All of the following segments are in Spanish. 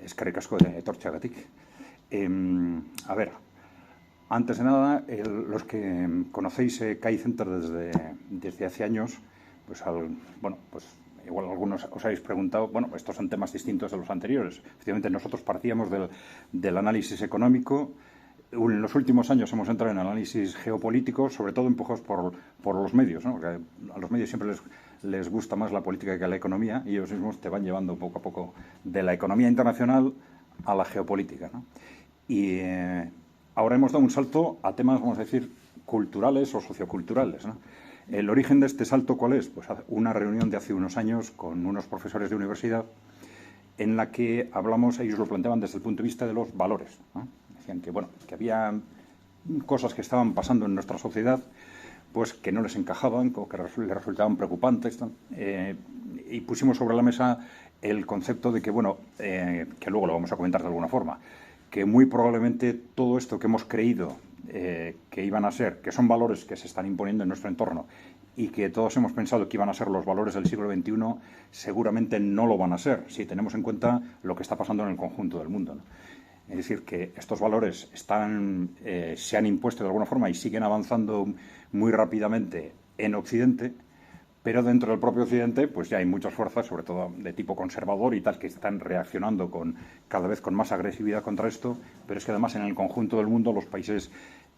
Eskerrik asko de etortzeagatik. A ver, antes de nada, los que conocéis KAI Center desde hace años, pues, bueno, pues igual algunos os habéis preguntado, bueno, estos son temas distintos de los anteriores. Efectivamente, nosotros partíamos del análisis económico. En los últimos años hemos entrado en análisis geopolítico, sobre todo empujados por los medios, ¿no? Porque a los medios siempre les gusta más la política que la economía y ellos mismos te van llevando poco a poco de la economía internacional a la geopolítica, ¿no? Y ahora hemos dado un salto a temas, vamos a decir, culturales o socioculturales, ¿no? ¿El origen de este salto cuál es? Pues una reunión de hace unos años con unos profesores de universidad en la que hablamos, ellos lo planteaban desde el punto de vista de los valores, ¿no? Decían que, bueno, que había cosas que estaban pasando en nuestra sociedad pues que no les encajaban o que les resultaban preocupantes, y pusimos sobre la mesa el concepto de que, bueno, que luego lo vamos a comentar de alguna forma, que muy probablemente todo esto que hemos creído que iban a ser, que son valores que se están imponiendo en nuestro entorno y que todos hemos pensado que iban a ser los valores del siglo XXI, seguramente no lo van a ser, si tenemos en cuenta lo que está pasando en el conjunto del mundo, ¿no? Es decir, que estos valores se han impuesto de alguna forma y siguen avanzando muy rápidamente en Occidente, pero dentro del propio Occidente pues ya hay muchas fuerzas, sobre todo de tipo conservador y tal, que están reaccionando cada vez con más agresividad contra esto, pero es que además en el conjunto del mundo los países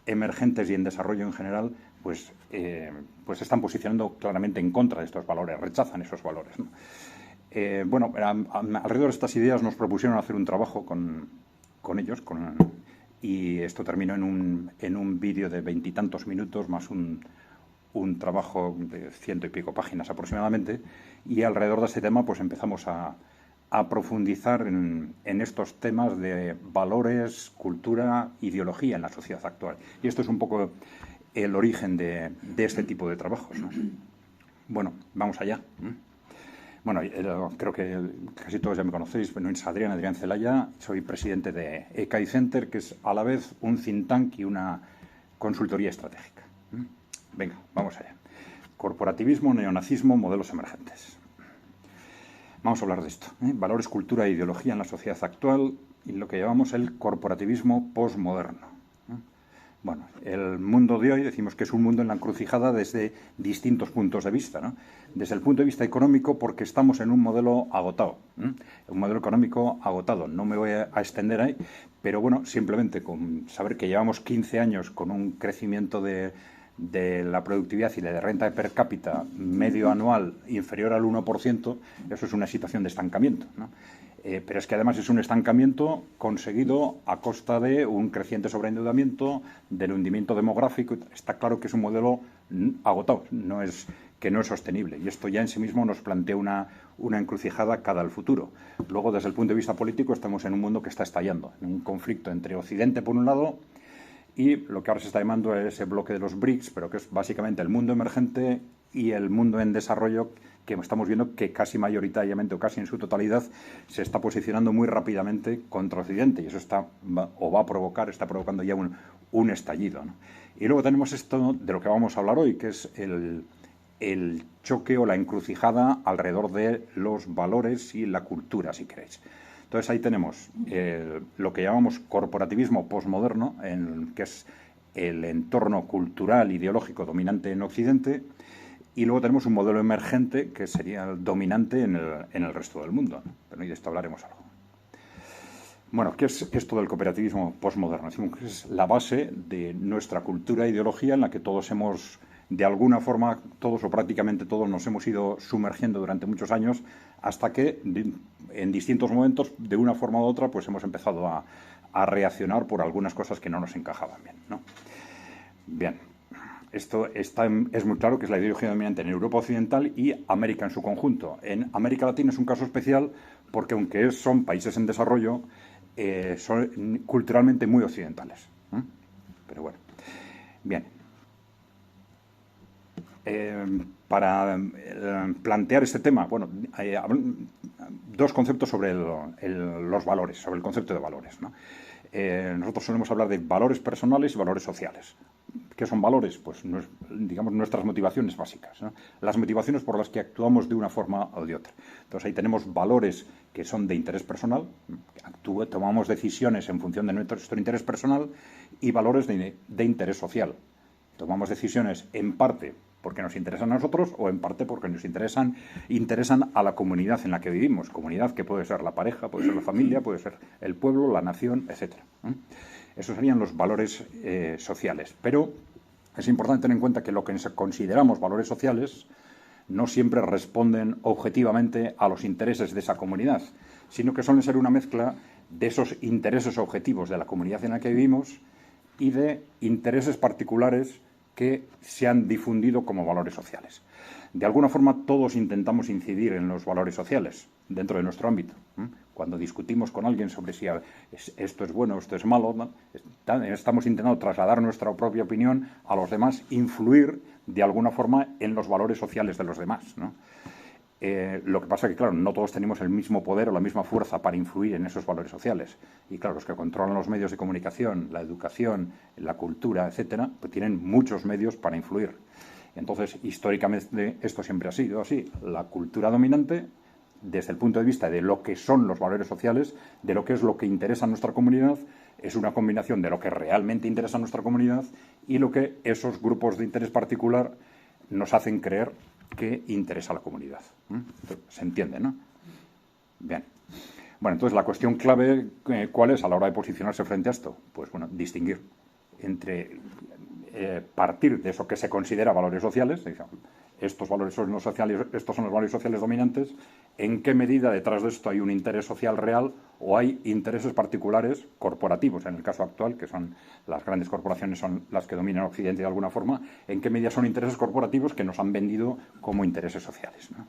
emergentes y en desarrollo en general pues se están posicionando claramente en contra de estos valores, rechazan esos valores, ¿no? Bueno, alrededor de estas ideas nos propusieron hacer un trabajo con ellos, y esto terminó en un vídeo de 20 y tantos minutos, más un trabajo de 100 y pico páginas aproximadamente, y alrededor de este tema pues empezamos a profundizar en estos temas de valores, cultura, ideología en la sociedad actual. Y esto es un poco el origen de este tipo de trabajos, ¿no? Bueno, vamos allá. Bueno, creo que casi todos ya me conocéis. Mi nombre es Adrián Celaya, soy presidente de KAI Center, que es a la vez un think tank y una consultoría estratégica. Venga, vamos allá. Corporativismo, neonazismo, modelos emergentes. Vamos a hablar de esto, ¿eh? Valores, cultura e ideología en la sociedad actual y lo que llamamos el corporativismo postmoderno. Bueno, el mundo de hoy decimos que es un mundo en la encrucijada desde distintos puntos de vista, ¿no? Desde el punto de vista económico, porque estamos en un modelo agotado, un modelo económico agotado. No me voy a extender ahí, pero bueno, simplemente con saber que llevamos 15 años con un crecimiento de la productividad y de renta per cápita medio anual inferior al 1%, eso es una situación de estancamiento, ¿no? Pero es que además es un estancamiento conseguido a costa de un creciente sobreendeudamiento, del hundimiento demográfico. Está claro que es un modelo agotado, que no es sostenible. Y esto ya en sí mismo nos plantea una encrucijada cara al futuro. Luego, desde el punto de vista político, estamos en un mundo que está estallando, en un conflicto entre Occidente, por un lado, y lo que ahora se está llamando ese bloque de los BRICS, pero que es básicamente el mundo emergente y el mundo en desarrollo, que estamos viendo que casi mayoritariamente o casi en su totalidad se está posicionando muy rápidamente contra Occidente, y eso está provocando ya un estallido, ¿no? Y luego tenemos esto de lo que vamos a hablar hoy, que es el choque o la encrucijada alrededor de los valores y la cultura, si queréis. Entonces ahí tenemos lo que llamamos corporativismo postmoderno, que es el entorno cultural, ideológico dominante en Occidente, y luego tenemos un modelo emergente que sería el dominante en el resto del mundo, ¿no? Pero de esto hablaremos algo. Bueno, ¿qué es esto del cooperativismo postmoderno? Decimos que es la base de nuestra cultura e ideología en la que todos de alguna forma, todos o prácticamente todos nos hemos ido sumergiendo durante muchos años, hasta que en distintos momentos, de una forma u otra, pues hemos empezado a reaccionar por algunas cosas que no nos encajaban bien, ¿no? Bien, esto es muy claro que es la ideología dominante en Europa Occidental y América en su conjunto. En América Latina es un caso especial porque, aunque son países en desarrollo, son culturalmente muy occidentales, ¿eh? Pero bueno, bien. Para plantear este tema, bueno, dos conceptos sobre los valores, sobre el concepto de valores, ¿no? Nosotros solemos hablar de valores personales y valores sociales. ¿Qué son valores? Pues, digamos, nuestras motivaciones básicas, ¿no? Las motivaciones por las que actuamos de una forma o de otra. Entonces, ahí tenemos valores que son de interés personal, tomamos decisiones en función de nuestro interés personal, y valores de interés social. Tomamos decisiones en parte porque nos interesan a nosotros o en parte porque nos interesan a la comunidad en la que vivimos. Comunidad que puede ser la pareja, puede ser la familia, puede ser el pueblo, la nación, etc. Esos serían los valores sociales. Pero es importante tener en cuenta que lo que consideramos valores sociales no siempre responden objetivamente a los intereses de esa comunidad, sino que suelen ser una mezcla de esos intereses objetivos de la comunidad en la que vivimos y de intereses particulares que se han difundido como valores sociales. De alguna forma, todos intentamos incidir en los valores sociales dentro de nuestro ámbito. Cuando discutimos con alguien sobre si esto es bueno o esto es malo, ¿no?, estamos intentando trasladar nuestra propia opinión a los demás, influir de alguna forma en los valores sociales de los demás, ¿no? Lo que pasa es que, claro, no todos tenemos el mismo poder o la misma fuerza para influir en esos valores sociales. Y, claro, los que controlan los medios de comunicación, la educación, la cultura, etcétera, pues tienen muchos medios para influir. Entonces, históricamente, esto siempre ha sido así. La cultura dominante, desde el punto de vista de lo que son los valores sociales, de lo que es lo que interesa a nuestra comunidad, es una combinación de lo que realmente interesa a nuestra comunidad y lo que esos grupos de interés particular nos hacen creer que interesa a la comunidad. ¿Se entiende, no? Bien. Bueno, entonces la cuestión clave, ¿cuál es a la hora de posicionarse frente a esto? Pues, bueno, distinguir entre partir de eso que se considera valores sociales, estos valores son los sociales, estos son los valores sociales dominantes, en qué medida detrás de esto hay un interés social real o hay intereses particulares corporativos, en el caso actual, que son las grandes corporaciones, son las que dominan Occidente de alguna forma, en qué medida son intereses corporativos que nos han vendido como intereses sociales, ¿no?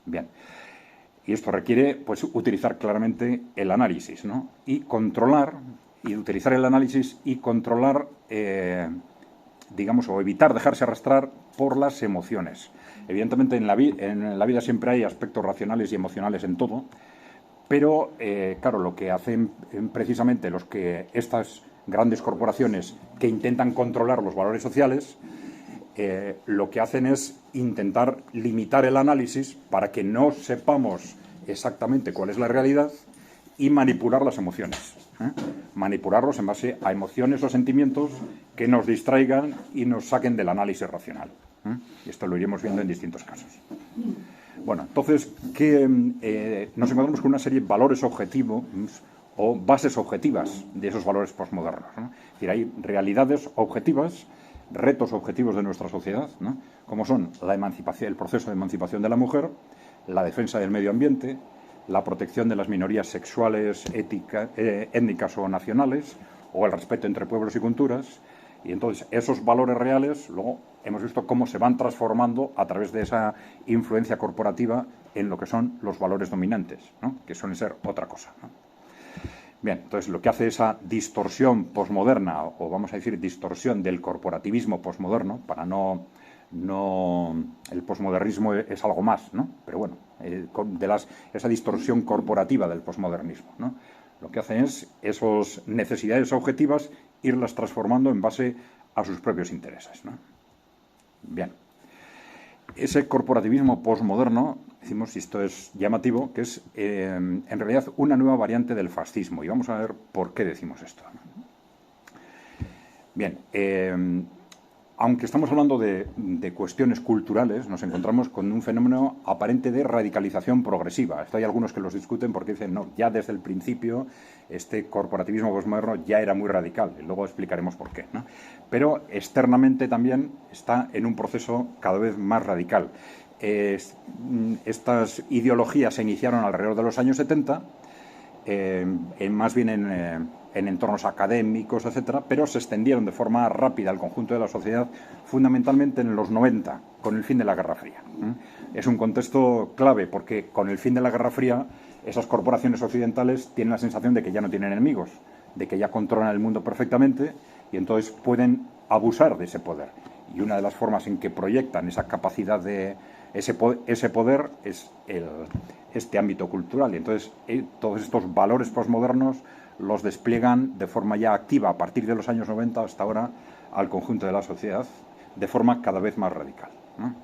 Bien. Y esto requiere, pues, utilizar claramente el análisis, ¿no? Y controlar, y utilizar el análisis y controlar, digamos, o evitar dejarse arrastrar por las emociones. Evidentemente, en la vida siempre hay aspectos racionales y emocionales en todo, pero, claro, lo que hacen precisamente estas grandes corporaciones que intentan controlar los valores sociales, lo que hacen es intentar limitar el análisis para que no sepamos exactamente cuál es la realidad y manipular las emociones. Manipularlos en base a emociones o sentimientos que nos distraigan y nos saquen del análisis racional. Y esto lo iremos viendo en distintos casos. Bueno, entonces, nos encontramos con una serie de valores objetivos o bases objetivas de esos valores posmodernos, ¿no? Es decir, hay realidades objetivas, retos objetivos de nuestra sociedad, ¿no?, como son la emancipación, el proceso de emancipación de la mujer, la defensa del medio ambiente, la protección de las minorías sexuales, étnicas o nacionales, o el respeto entre pueblos y culturas. Y entonces esos valores reales, luego hemos visto cómo se van transformando a través de esa influencia corporativa en lo que son los valores dominantes, ¿no?, que suelen ser otra cosa, ¿no? Bien, entonces lo que hace esa distorsión posmoderna, o vamos a decir distorsión del corporativismo posmoderno, para no el posmodernismo es algo más, ¿no? Pero bueno, esa distorsión corporativa del posmodernismo, ¿no?, lo que hacen es esas necesidades objetivas irlas transformando en base a sus propios intereses, ¿no? Bien. Ese corporativismo posmoderno, decimos, y esto es llamativo, que es en realidad una nueva variante del fascismo. Y vamos a ver por qué decimos esto, ¿no? Bien, aunque estamos hablando de cuestiones culturales, nos encontramos con un fenómeno aparente de radicalización progresiva. Esto hay algunos que los discuten porque dicen, no, ya desde el principio este corporativismo postmoderno ya era muy radical, y luego explicaremos por qué, ¿no? Pero externamente también está en un proceso cada vez más radical. Estas ideologías se iniciaron alrededor de los años 70, más bien en entornos académicos, etcétera, pero se extendieron de forma rápida al conjunto de la sociedad, fundamentalmente en los 90, con el fin de la Guerra Fría. Es un contexto clave porque con el fin de la Guerra Fría esas corporaciones occidentales tienen la sensación de que ya no tienen enemigos, de que ya controlan el mundo perfectamente y entonces pueden abusar de ese poder. Y una de las formas en que proyectan esa capacidad de ese poder es este ámbito cultural. Y entonces todos estos valores posmodernos los despliegan de forma ya activa a partir de los años 90 hasta ahora al conjunto de la sociedad de forma cada vez más radical, ¿no?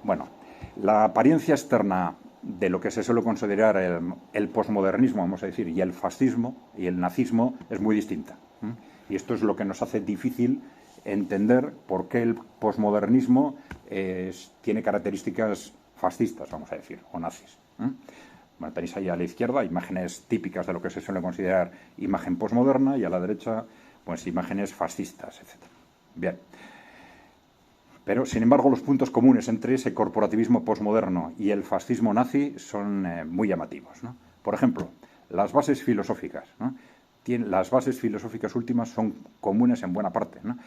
Bueno, la apariencia externa de lo que se suele considerar el posmodernismo, vamos a decir, y el fascismo y el nazismo es muy distinta, ¿eh? Y esto es lo que nos hace difícil entender por qué el posmodernismo tiene características fascistas, vamos a decir, o nazis, ¿eh? Bueno, tenéis ahí a la izquierda imágenes típicas de lo que se suele considerar imagen posmoderna y a la derecha, pues imágenes fascistas, etc. Bien. Pero, sin embargo, los puntos comunes entre ese corporativismo posmoderno y el fascismo nazi son muy llamativos, ¿no? Por ejemplo, las bases filosóficas, ¿no? Las bases filosóficas últimas son comunes en buena parte, ¿no?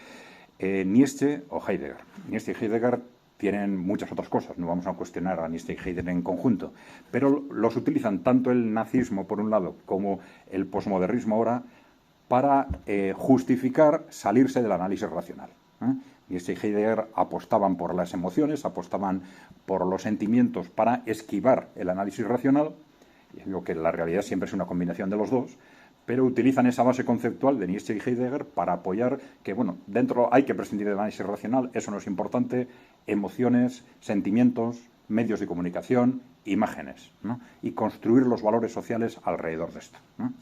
Nietzsche o Heidegger. Nietzsche y Heidegger tienen muchas otras cosas, no vamos a cuestionar a Nietzsche y Heidegger en conjunto, pero los utilizan tanto el nazismo, por un lado, como el posmodernismo ahora, para justificar salirse del análisis racional, ¿eh? Nietzsche y Heidegger apostaban por las emociones, apostaban por los sentimientos para esquivar el análisis racional, y digo que la realidad siempre es una combinación de los dos, pero utilizan esa base conceptual de Nietzsche y Heidegger para apoyar que, bueno, dentro hay que prescindir del análisis racional, eso no es importante, emociones, sentimientos, medios de comunicación, imágenes, ¿no? Y construir los valores sociales alrededor de esto, ¿no?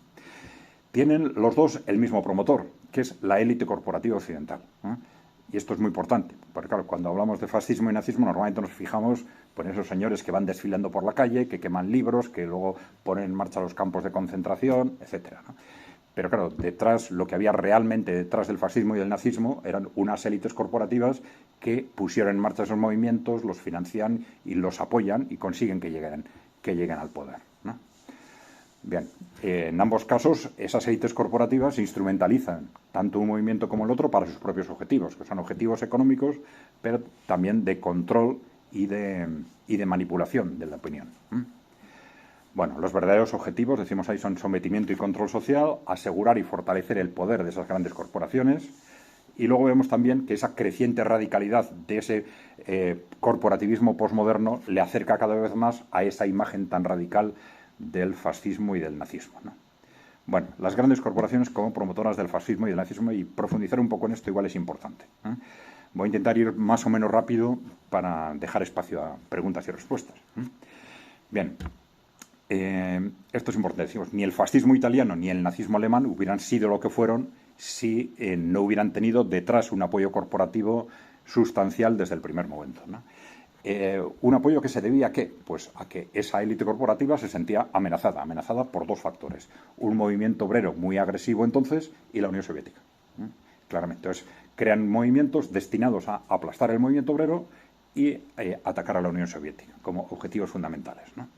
Tienen los dos el mismo promotor, que es la élite corporativa occidental, ¿no? Y esto es muy importante, porque claro, cuando hablamos de fascismo y nazismo normalmente nos fijamos pues, en esos señores que van desfilando por la calle, que queman libros, que luego ponen en marcha los campos de concentración, etcétera, ¿no? Pero claro, detrás, lo que había realmente detrás del fascismo y del nazismo eran unas élites corporativas que pusieron en marcha esos movimientos, los financian y los apoyan y consiguen que lleguen al poder, ¿no? Bien, en ambos casos, esas élites corporativas instrumentalizan tanto un movimiento como el otro para sus propios objetivos, que son objetivos económicos, pero también de control y de manipulación de la opinión. Bueno, los verdaderos objetivos, decimos ahí, son sometimiento y control social, asegurar y fortalecer el poder de esas grandes corporaciones, y luego vemos también que esa creciente radicalidad de ese corporativismo posmoderno le acerca cada vez más a esa imagen tan radical del fascismo y del nazismo, ¿no? Bueno, las grandes corporaciones como promotoras del fascismo y del nazismo, y profundizar un poco en esto igual es importante, ¿eh? Voy a intentar ir más o menos rápido para dejar espacio a preguntas y respuestas, ¿eh? Bien, esto es importante, decimos, ni el fascismo italiano ni el nazismo alemán hubieran sido lo que fueron si no hubieran tenido detrás un apoyo corporativo sustancial desde el primer momento, ¿no? Un apoyo que se debía ¿a qué? Pues a que esa élite corporativa se sentía amenazada por dos factores. Un movimiento obrero muy agresivo entonces y la Unión Soviética, ¿eh? Claramente. Entonces, crean movimientos destinados a aplastar el movimiento obrero y atacar a la Unión Soviética como objetivos fundamentales, ¿no?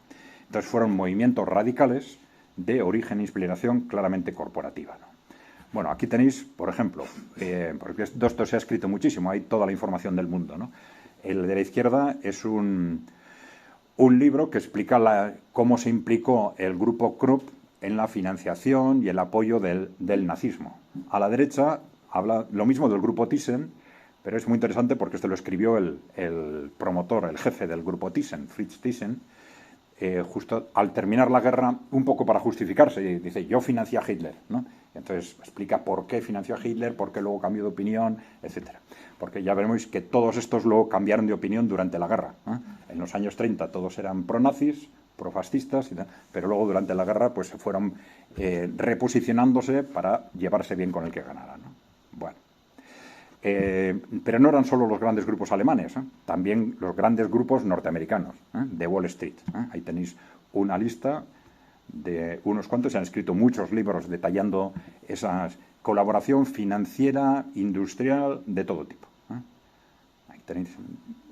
Entonces, fueron movimientos radicales de origen e inspiración claramente corporativa, ¿no? Bueno, aquí tenéis, por ejemplo, porque de esto se ha escrito muchísimo, hay toda la información del mundo, ¿no? El de la izquierda es un libro que explica cómo se implicó el grupo Krupp en la financiación y el apoyo del nazismo. A la derecha habla lo mismo del grupo Thyssen, pero es muy interesante porque esto lo escribió el promotor, el jefe del grupo Thyssen, Fritz Thyssen, justo al terminar la guerra, un poco para justificarse, y dice, yo financié a Hitler, ¿no? Y entonces explica por qué financió a Hitler, por qué luego cambió de opinión, etcétera. Porque ya veremos que todos estos luego cambiaron de opinión durante la guerra, ¿eh? En los años 30 todos eran pronazis, profascistas, pero luego durante la guerra pues se fueron reposicionándose para llevarse bien con el que ganara, ¿no? Bueno. Pero no eran solo los grandes grupos alemanes, ¿eh? También los grandes grupos norteamericanos, ¿eh? De Wall Street, ¿eh? Ahí tenéis una lista de unos cuantos, se han escrito muchos libros detallando esa colaboración financiera, industrial, de todo tipo, ¿eh? Ahí tenéis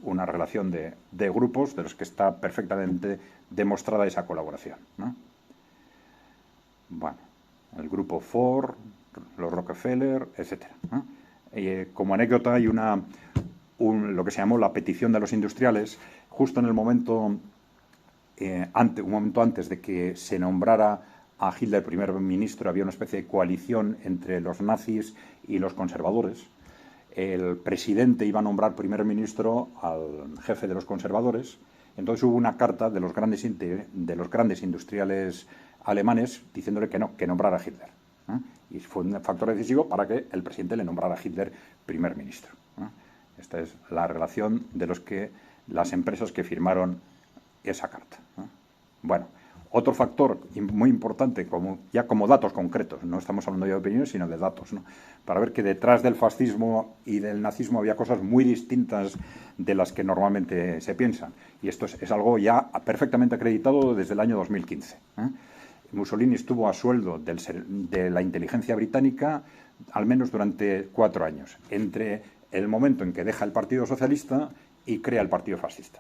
una relación de grupos de los que está perfectamente demostrada esa colaboración, ¿no? Bueno, el grupo Ford, los Rockefeller, etcétera, ¿eh? Como anécdota hay lo que se llamó la petición de los industriales, justo en el momento, un momento antes de que se nombrara a Hitler primer ministro, había una especie de coalición entre los nazis y los conservadores. El presidente iba a nombrar primer ministro al jefe de los conservadores, entonces hubo una carta de los grandes industriales alemanes diciéndole que no, que nombrara a Hitler. Y fue un factor decisivo para que el presidente le nombrara a Hitler primer ministro. Esta es la relación de las empresas que firmaron esa carta. Bueno, otro factor muy importante, como datos concretos, no estamos hablando ya de opiniones, sino de datos, ¿no? Para ver que detrás del fascismo y del nazismo había cosas muy distintas de las que normalmente se piensan. Y esto es algo ya perfectamente acreditado desde el año 2015. Mussolini estuvo a sueldo de la inteligencia británica al menos durante 4 años, entre el momento en que deja el Partido Socialista y crea el Partido Fascista.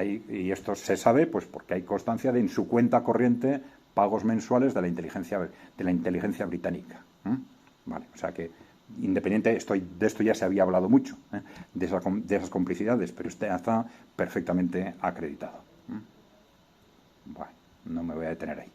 Y esto se sabe pues porque hay constancia de en su cuenta corriente pagos mensuales de la inteligencia británica. Vale, o sea que independiente, de esto ya se había hablado mucho, de esas complicidades, pero está perfectamente acreditado. Bueno, no me voy a detener ahí.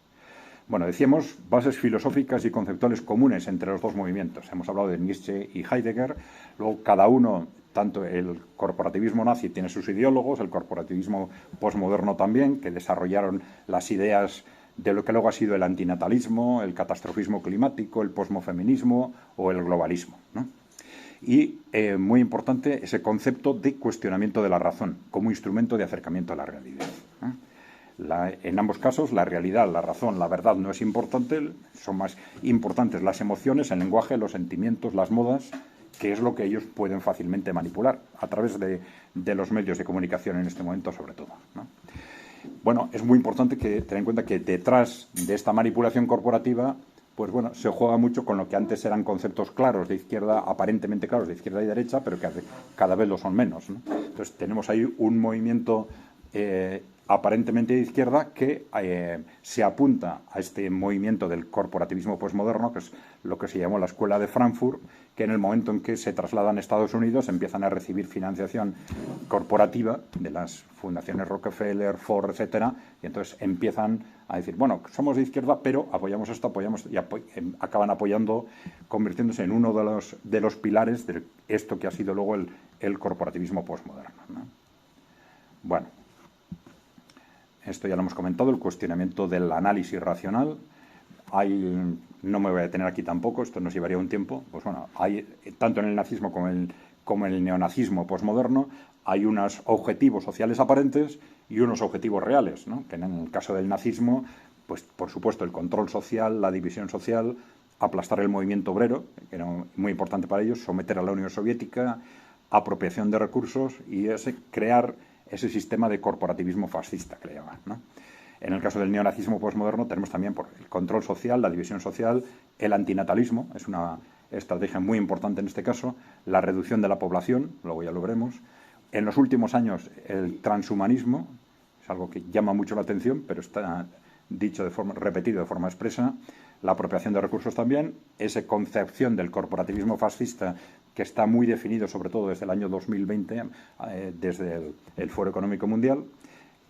Bueno, decíamos bases filosóficas y conceptuales comunes entre los dos movimientos. Hemos hablado de Nietzsche y Heidegger. Luego, cada uno, tanto el corporativismo nazi tiene sus ideólogos, el corporativismo posmoderno también, que desarrollaron las ideas de lo que luego ha sido el antinatalismo, el catastrofismo climático, el posmofeminismo o el globalismo, ¿no? Y, muy importante, ese concepto de cuestionamiento de la razón como instrumento de acercamiento a la realidad. En ambos casos, la realidad, la razón, la verdad no es importante, son más importantes las emociones, el lenguaje, los sentimientos, las modas, que es lo que ellos pueden fácilmente manipular a través de los medios de comunicación en este momento, sobre todo, ¿no? Bueno, es muy importante tener en cuenta que detrás de esta manipulación corporativa, pues bueno, se juega mucho con lo que antes eran conceptos claros de izquierda, aparentemente claros de izquierda y derecha, pero que cada vez lo son menos, ¿no? Entonces tenemos ahí un movimiento aparentemente de izquierda que se apunta a este movimiento del corporativismo posmoderno, que es lo que se llamó la Escuela de Frankfurt, que en el momento en que se trasladan a Estados Unidos empiezan a recibir financiación corporativa de las fundaciones Rockefeller, Ford, etcétera, y entonces empiezan a decir, bueno, somos de izquierda, pero apoyamos esto, acaban apoyando, convirtiéndose en uno de los pilares de esto que ha sido luego el corporativismo posmoderno, ¿no? Bueno, esto ya lo hemos comentado, el cuestionamiento del análisis racional. No me voy a detener aquí tampoco, esto nos llevaría un tiempo. Pues bueno, hay, tanto en el nazismo como en el neonazismo posmoderno, hay unos objetivos sociales aparentes y unos objetivos reales, ¿no? Que en el caso del nazismo, pues por supuesto el control social, la división social, aplastar el movimiento obrero, que era muy importante para ellos, someter a la Unión Soviética, apropiación de recursos y crear ese sistema de corporativismo fascista que le llaman, ¿no? En el caso del neonazismo posmoderno tenemos también por el control social, la división social, el antinatalismo, es una estrategia muy importante en este caso, la reducción de la población, luego ya lo veremos. En los últimos años el transhumanismo, es algo que llama mucho la atención, pero está repetido de forma expresa, la apropiación de recursos también, esa concepción del corporativismo fascista que está muy definido sobre todo desde el año 2020, desde el Foro Económico Mundial,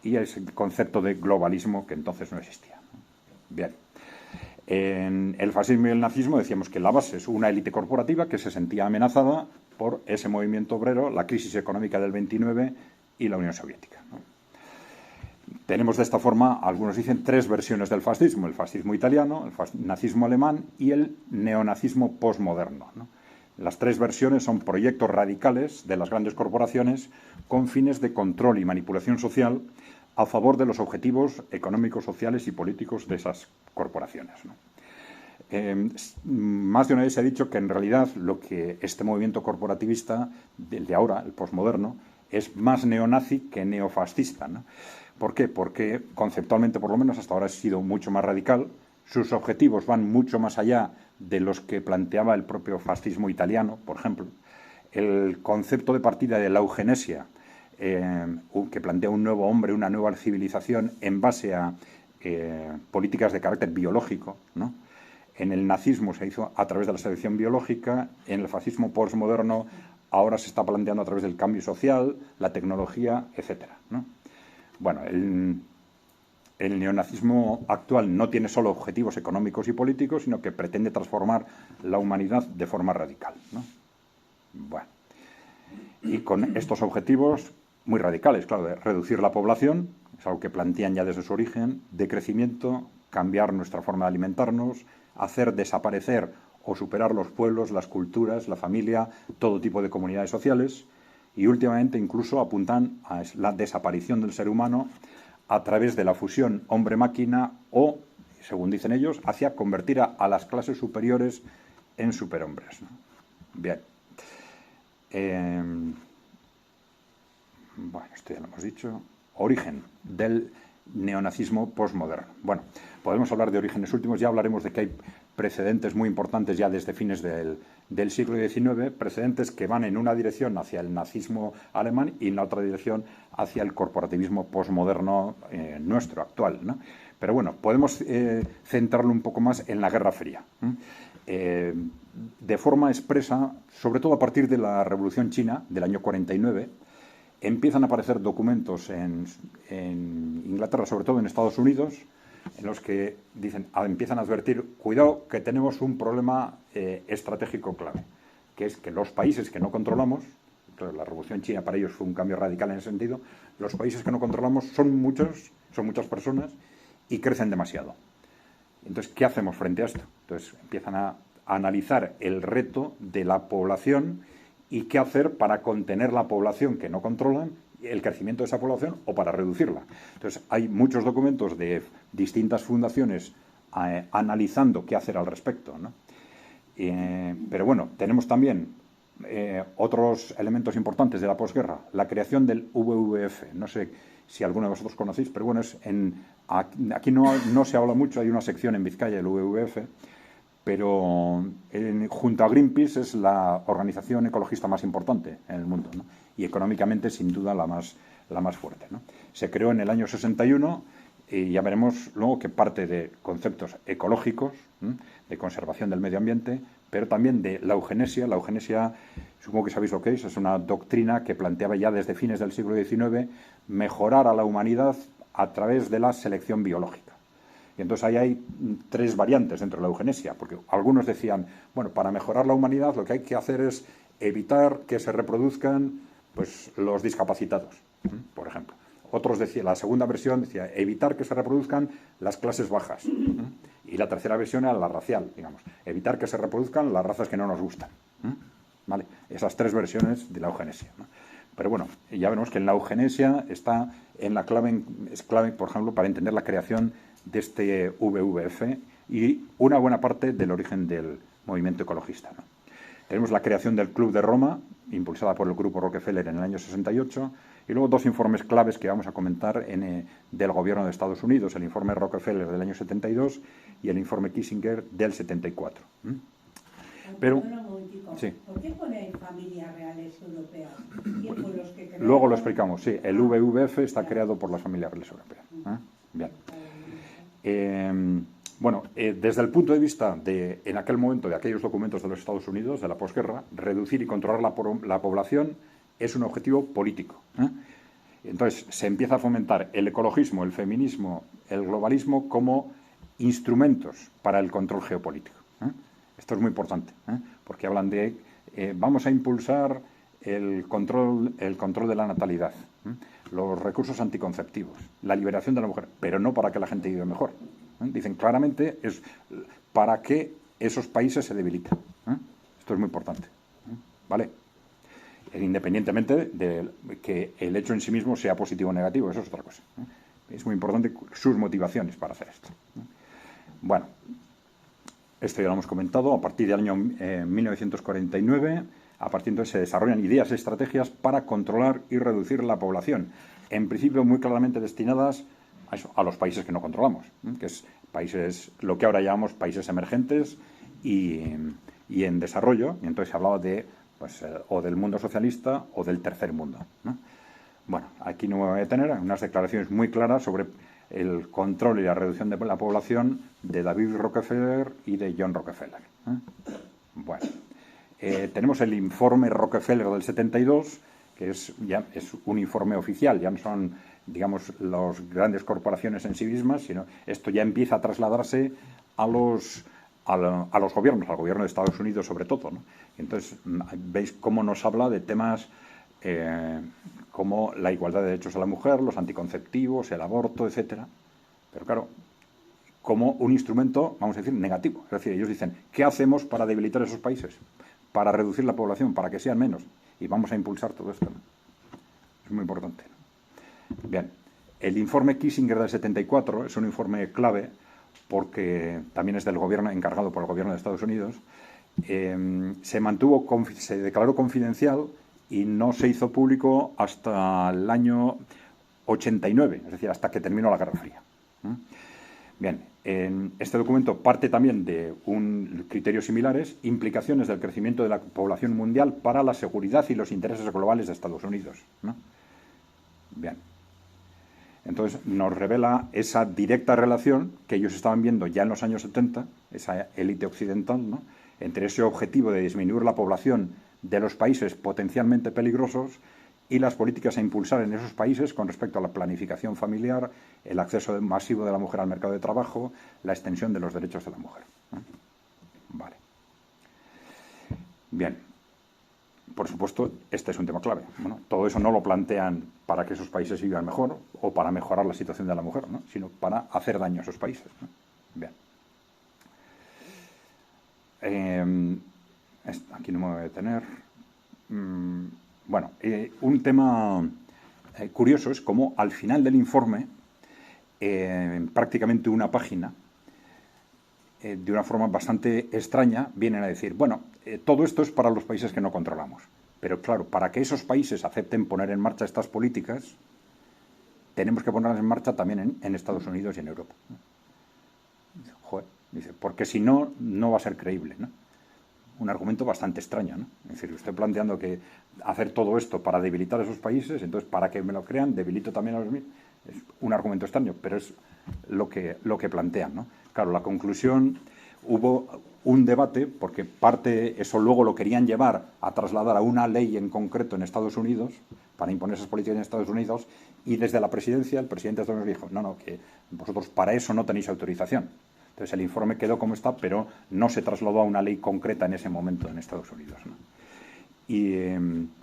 y ese concepto de globalismo que entonces no existía. Bien. En el fascismo y el nazismo decíamos que la base es una élite corporativa que se sentía amenazada por ese movimiento obrero, la crisis económica del 29 y la Unión Soviética, ¿no? Tenemos de esta forma, algunos dicen, 3 versiones del fascismo: el fascismo italiano, el nazismo alemán y el neonazismo posmoderno, ¿no? Las 3 versiones son proyectos radicales de las grandes corporaciones con fines de control y manipulación social a favor de los objetivos económicos, sociales y políticos de esas corporaciones, ¿no? Más de una vez se ha dicho que en realidad lo que este movimiento corporativista, el de ahora, el posmoderno, es más neonazi que neofascista, ¿no? ¿Por qué? Porque conceptualmente, por lo menos hasta ahora, ha sido mucho más radical. Sus objetivos van mucho más allá de los que planteaba el propio fascismo italiano, por ejemplo. El concepto de partida de la eugenesia, que plantea un nuevo hombre, una nueva civilización en base a políticas de carácter biológico, ¿no? En el nazismo se hizo a través de la selección biológica, en el fascismo postmoderno ahora se está planteando a través del cambio social, la tecnología, etcétera, ¿no? Bueno, el neonazismo actual no tiene solo objetivos económicos y políticos, sino que pretende transformar la humanidad de forma radical, ¿no? Bueno, y con estos objetivos muy radicales, claro, de reducir la población, es algo que plantean ya desde su origen, de crecimiento, cambiar nuestra forma de alimentarnos, hacer desaparecer o superar los pueblos, las culturas, la familia, todo tipo de comunidades sociales, y últimamente incluso apuntan a la desaparición del ser humano a través de la fusión hombre-máquina o, según dicen ellos, hacia convertir a las clases superiores en superhombres, ¿no? Bien. Bueno, esto ya lo hemos dicho. Origen del neonazismo postmoderno. Bueno, podemos hablar de orígenes últimos, ya hablaremos de que hay precedentes muy importantes ya desde fines del siglo XIX, precedentes que van en una dirección hacia el nazismo alemán y en la otra dirección hacia el corporativismo postmoderno nuestro, actual, ¿no? Pero bueno, podemos centrarlo un poco más en la Guerra Fría. De forma expresa, sobre todo a partir de la Revolución China del año 49, empiezan a aparecer documentos en Inglaterra, sobre todo en Estados Unidos, en los que empiezan a advertir, cuidado, que tenemos un problema estratégico clave, que es que los países que no controlamos, claro, la Revolución China para ellos fue un cambio radical en ese sentido, los países que no controlamos son muchas personas y crecen demasiado. Entonces, ¿qué hacemos frente a esto? Entonces, empiezan a analizar el reto de la población y qué hacer para contener la población que no controlan, el crecimiento de esa población, o para reducirla. Entonces, hay muchos documentos de distintas fundaciones analizando qué hacer al respecto, ¿no? Pero bueno, tenemos también otros elementos importantes de la posguerra. La creación del WWF. No sé si alguno de vosotros conocéis, pero bueno, aquí no se habla mucho. Hay una sección en Vizcaya del WWF, pero junto a Greenpeace es la organización ecologista más importante en el mundo, ¿no? Y económicamente, sin duda, la más fuerte, ¿no? Se creó en el año 61 y ya veremos luego que parte de conceptos ecológicos, ¿no?, de conservación del medio ambiente, pero también de la eugenesia. La eugenesia, supongo que sabéis lo que es una doctrina que planteaba ya desde fines del siglo XIX mejorar a la humanidad a través de la selección biológica. Y entonces ahí hay tres variantes dentro de la eugenesia, porque algunos decían, bueno, para mejorar la humanidad lo que hay que hacer es evitar que se reproduzcan pues los discapacitados, por ejemplo. Otros decían, la segunda versión decía, evitar que se reproduzcan las clases bajas. Y la tercera versión era la racial, digamos, evitar que se reproduzcan las razas que no nos gustan. ¿Vale? Esas tres versiones de la eugenesia, ¿no? Pero bueno, ya vemos que en la eugenesia está en la clave, es clave, por ejemplo, para entender la creación de este WWF y una buena parte del origen del movimiento ecologista, ¿no? Tenemos la creación del Club de Roma, impulsada por el Grupo Rockefeller en el año 68, y luego dos informes claves que vamos a comentar del gobierno de Estados Unidos, el informe Rockefeller del año 72 y el informe Kissinger del 74. Pero, sí. ¿Por qué pone familias reales europeas? ¿Quién fue los que crearon? Luego lo explicamos, sí. El WWF está creado por las familias reales europeas. Bien. Bueno, desde el punto de vista en aquel momento, de aquellos documentos de los Estados Unidos, de la posguerra, reducir y controlar la población es un objetivo político. Entonces, se empieza a fomentar el ecologismo, el feminismo, el globalismo como instrumentos para el control geopolítico. Esto es muy importante, porque hablan de vamos a impulsar el control de la natalidad, los recursos anticonceptivos, la liberación de la mujer, pero no para que la gente viva mejor. Dicen claramente es para que esos países se debiliten. Esto es muy importante, ¿vale? Independientemente de que el hecho en sí mismo sea positivo o negativo, eso es otra cosa. Es muy importante sus motivaciones para hacer esto. Bueno, esto ya lo hemos comentado. A partir del año 1949, a partir de entonces se desarrollan ideas y estrategias para controlar y reducir la población, en principio muy claramente destinadas a los países que no controlamos, que es lo que ahora llamamos países emergentes y en desarrollo. Y entonces se hablaba de o del mundo socialista o del tercer mundo, ¿no? Bueno, aquí no me voy a detener, hay unas declaraciones muy claras sobre el control y la reducción de la población de David Rockefeller y de John Rockefeller. Bueno, tenemos el informe Rockefeller del 72, que es un informe oficial, ya no son, digamos, las grandes corporaciones en sí mismas, sino esto ya empieza a trasladarse a los gobiernos, al gobierno de Estados Unidos sobre todo, ¿no? Entonces, veis cómo nos habla de temas como la igualdad de derechos a la mujer, los anticonceptivos, el aborto, etcétera. Pero claro, como un instrumento, vamos a decir, negativo. Es decir, ellos dicen, ¿qué hacemos para debilitar esos países? Para reducir la población, para que sean menos. Y vamos a impulsar todo esto, ¿no? Es muy importante, ¿no? Bien, el informe Kissinger del 74 es un informe clave porque también es del gobierno, encargado por el gobierno de Estados Unidos. Se declaró confidencial y no se hizo público hasta el año 89, es decir, hasta que terminó la Guerra Fría. Bien, este documento parte también de criterios similares, implicaciones del crecimiento de la población mundial para la seguridad y los intereses globales de Estados Unidos, ¿no? Bien. Entonces nos revela esa directa relación que ellos estaban viendo ya en los años 70, esa élite occidental, ¿no?, entre ese objetivo de disminuir la población de los países potencialmente peligrosos y las políticas a impulsar en esos países con respecto a la planificación familiar, el acceso masivo de la mujer al mercado de trabajo, la extensión de los derechos de la mujer, ¿no? Vale. Bien. Por supuesto, este es un tema clave. Bueno, todo eso no lo plantean para que esos países vivan mejor o para mejorar la situación de la mujer, ¿no?, sino para hacer daño a esos países, ¿no? Bien. Aquí no me voy a detener. Bueno, un tema curioso es cómo al final del informe, prácticamente una página, de una forma bastante extraña, vienen a decir, bueno, todo esto es para los países que no controlamos. Pero claro, para que esos países acepten poner en marcha estas políticas, tenemos que ponerlas en marcha también en Estados Unidos y en Europa, ¿no? Joder, dice, porque si no, no va a ser creíble, ¿no? Un argumento bastante extraño, ¿no? Es decir, estoy planteando que hacer todo esto para debilitar a esos países, entonces para que me lo crean, debilito también a los míos. Es un argumento extraño, pero es lo que plantean, ¿no? Claro, la conclusión, hubo un debate, porque eso luego lo querían llevar a trasladar a una ley en concreto en Estados Unidos, para imponer esas políticas en Estados Unidos, y desde la presidencia, el presidente de Estados Unidos dijo, no, que vosotros para eso no tenéis autorización. Entonces el informe quedó como está, pero no se trasladó a una ley concreta en ese momento en Estados Unidos, ¿no?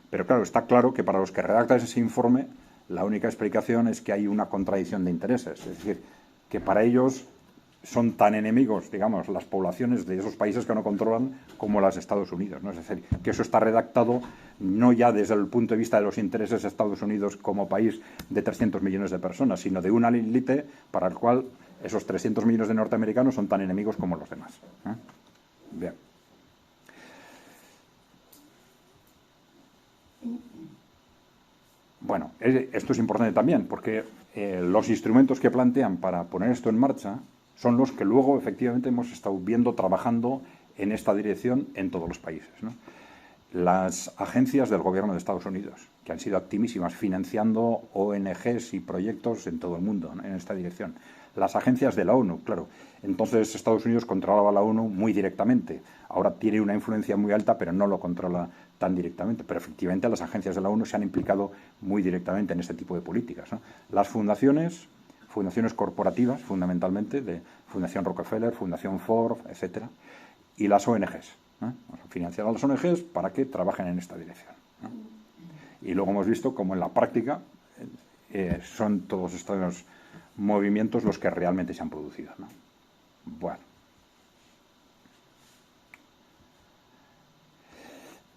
Pero claro, está claro que para los que redactan ese informe, la única explicación es que hay una contradicción de intereses. Es decir, que para ellos son tan enemigos, digamos, las poblaciones de esos países que no controlan como las de Estados Unidos, ¿no? Es decir, que eso está redactado no ya desde el punto de vista de los intereses de Estados Unidos como país de 300 millones de personas, sino de una élite para el cual esos 300 millones de norteamericanos son tan enemigos como los demás, ¿eh? Bien. Bueno, esto es importante también, porque los instrumentos que plantean para poner esto en marcha son los que luego efectivamente hemos estado viendo trabajando en esta dirección en todos los países, ¿no? Las agencias del gobierno de Estados Unidos, que han sido activísimas financiando ONGs y proyectos en todo el mundo, ¿no?, en esta dirección. Las agencias de la ONU, claro. Entonces Estados Unidos controlaba la ONU muy directamente. Ahora tiene una influencia muy alta, pero no lo controla tan directamente. Pero efectivamente las agencias de la ONU se han implicado muy directamente en este tipo de políticas, ¿no? Las fundaciones corporativas, fundamentalmente, de Fundación Rockefeller, Fundación Ford, etcétera, y las ONGs, ¿no? Financiar a las ONGs para que trabajen en esta dirección, ¿no? Y luego hemos visto cómo en la práctica son todos estos movimientos los que realmente se han producido, ¿no? Bueno.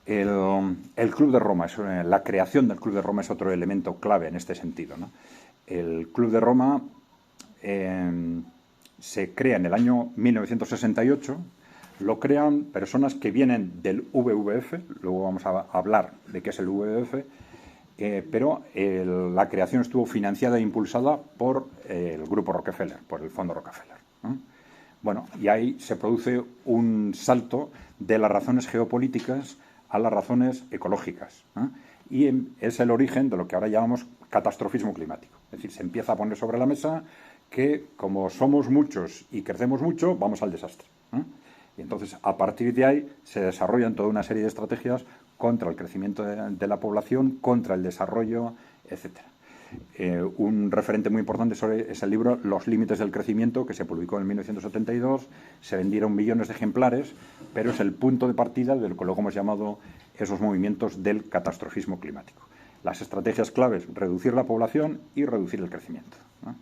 El Club de Roma, la creación del Club de Roma es otro elemento clave en este sentido, ¿no? El Club de Roma se crea en el año 1968, lo crean personas que vienen del WWF, luego vamos a hablar de qué es el WWF, pero la creación estuvo financiada e impulsada por el grupo Rockefeller, por el fondo Rockefeller, ¿no? Bueno, y ahí se produce un salto de las razones geopolíticas a las razones ecológicas, ¿no? Y es el origen de lo que ahora llamamos catastrofismo climático. Es decir, se empieza a poner sobre la mesa que como somos muchos y crecemos mucho, vamos al desastre, ¿no? Y entonces, a partir de ahí, se desarrollan toda una serie de estrategias contra el crecimiento de la población, contra el desarrollo, etcétera. Un referente muy importante es el libro Los límites del crecimiento, que se publicó en 1972, se vendieron millones de ejemplares, pero es el punto de partida de lo que luego hemos llamado esos movimientos del catastrofismo climático. Las estrategias claves, reducir la población y reducir el crecimiento, ¿no?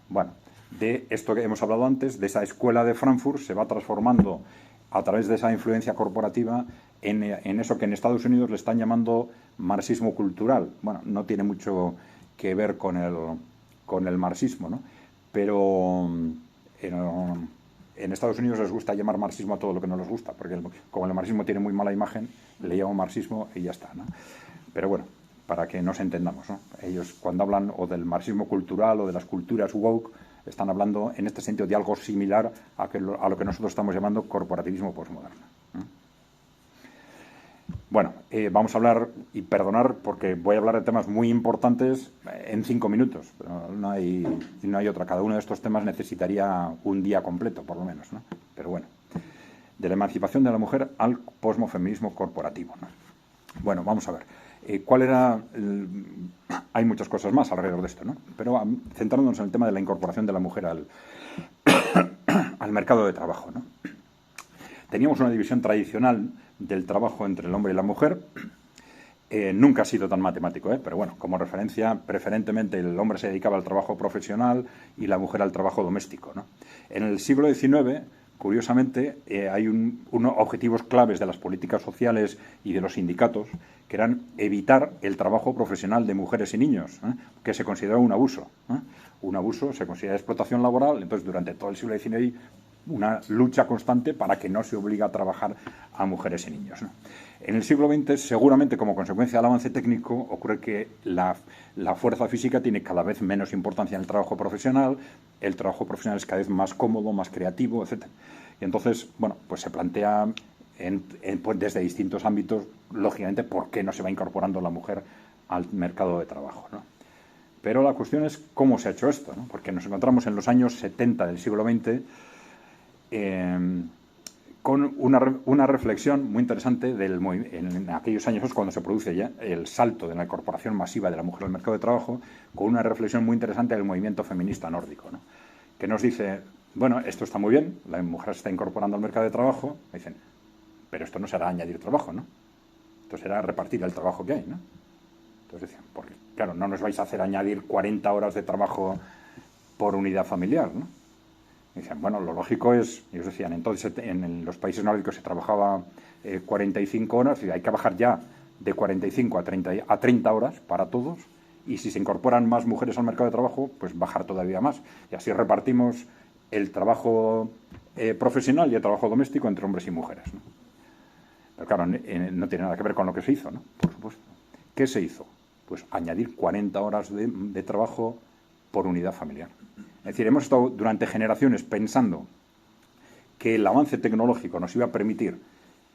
Bueno, de esto que hemos hablado antes, de esa escuela de Frankfurt, se va transformando a través de esa influencia corporativa en eso que en Estados Unidos le están llamando marxismo cultural. Bueno, no tiene mucho que ver con el marxismo, ¿no? Pero en Estados Unidos les gusta llamar marxismo a todo lo que no les gusta, porque como el marxismo tiene muy mala imagen, le llaman marxismo y ya está, ¿no? Pero bueno, para que nos entendamos, ¿no? Ellos cuando hablan o del marxismo cultural o de las culturas woke, están hablando en este sentido de algo similar a lo que nosotros estamos llamando corporativismo postmoderno. Bueno, vamos a hablar, y perdonar, porque voy a hablar de temas muy importantes en 5 minutos, pero no hay otra. Cada uno de estos temas necesitaría un día completo, por lo menos, ¿no? Pero bueno, de la emancipación de la mujer al posmofeminismo corporativo, ¿no? Bueno, vamos a ver. Hay muchas cosas más alrededor de esto, ¿no? Pero centrándonos en el tema de la incorporación de la mujer al mercado de trabajo, ¿no? Teníamos una división tradicional del trabajo entre el hombre y la mujer. Nunca ha sido tan matemático, pero bueno, como referencia, preferentemente el hombre se dedicaba al trabajo profesional y la mujer al trabajo doméstico, ¿no? En el siglo XIX, curiosamente, hay unos objetivos claves de las políticas sociales y de los sindicatos, que eran evitar el trabajo profesional de mujeres y niños, que se consideraba un abuso. Un abuso se considera explotación laboral. Entonces, durante todo el siglo XIX, una lucha constante para que no se obligue a trabajar a mujeres y niños, ¿no? En el siglo XX, seguramente como consecuencia del avance técnico, ocurre que la fuerza física tiene cada vez menos importancia en el trabajo profesional es cada vez más cómodo, más creativo, etc. Y entonces, bueno, pues se plantea pues desde distintos ámbitos, lógicamente, por qué no se va incorporando la mujer al mercado de trabajo, ¿no? Pero la cuestión es cómo se ha hecho esto, ¿no? Porque nos encontramos en los años 70 del siglo XX con una reflexión muy interesante en aquellos años cuando se produce ya el salto de la incorporación masiva de la mujer al mercado de trabajo, con una reflexión muy interesante del movimiento feminista nórdico, ¿no? Que nos dice, bueno, esto está muy bien, la mujer se está incorporando al mercado de trabajo, dicen, pero esto no será añadir trabajo, ¿no? Esto será repartir el trabajo que hay, ¿no? Entonces decían, porque claro, no nos vais a hacer añadir 40 horas de trabajo por unidad familiar, ¿no? Y decían, bueno, lo lógico es, ellos decían, entonces en los países nórdicos se trabajaba 45 horas, y hay que bajar ya de 45 a 30 horas para todos, y si se incorporan más mujeres al mercado de trabajo, pues bajar todavía más. Y así repartimos el trabajo profesional y el trabajo doméstico entre hombres y mujeres, ¿no? Pero claro, no tiene nada que ver con lo que se hizo, ¿no? Por supuesto. ¿Qué se hizo? Pues añadir 40 horas de trabajo por unidad familiar. Es decir, hemos estado durante generaciones pensando que el avance tecnológico nos iba a permitir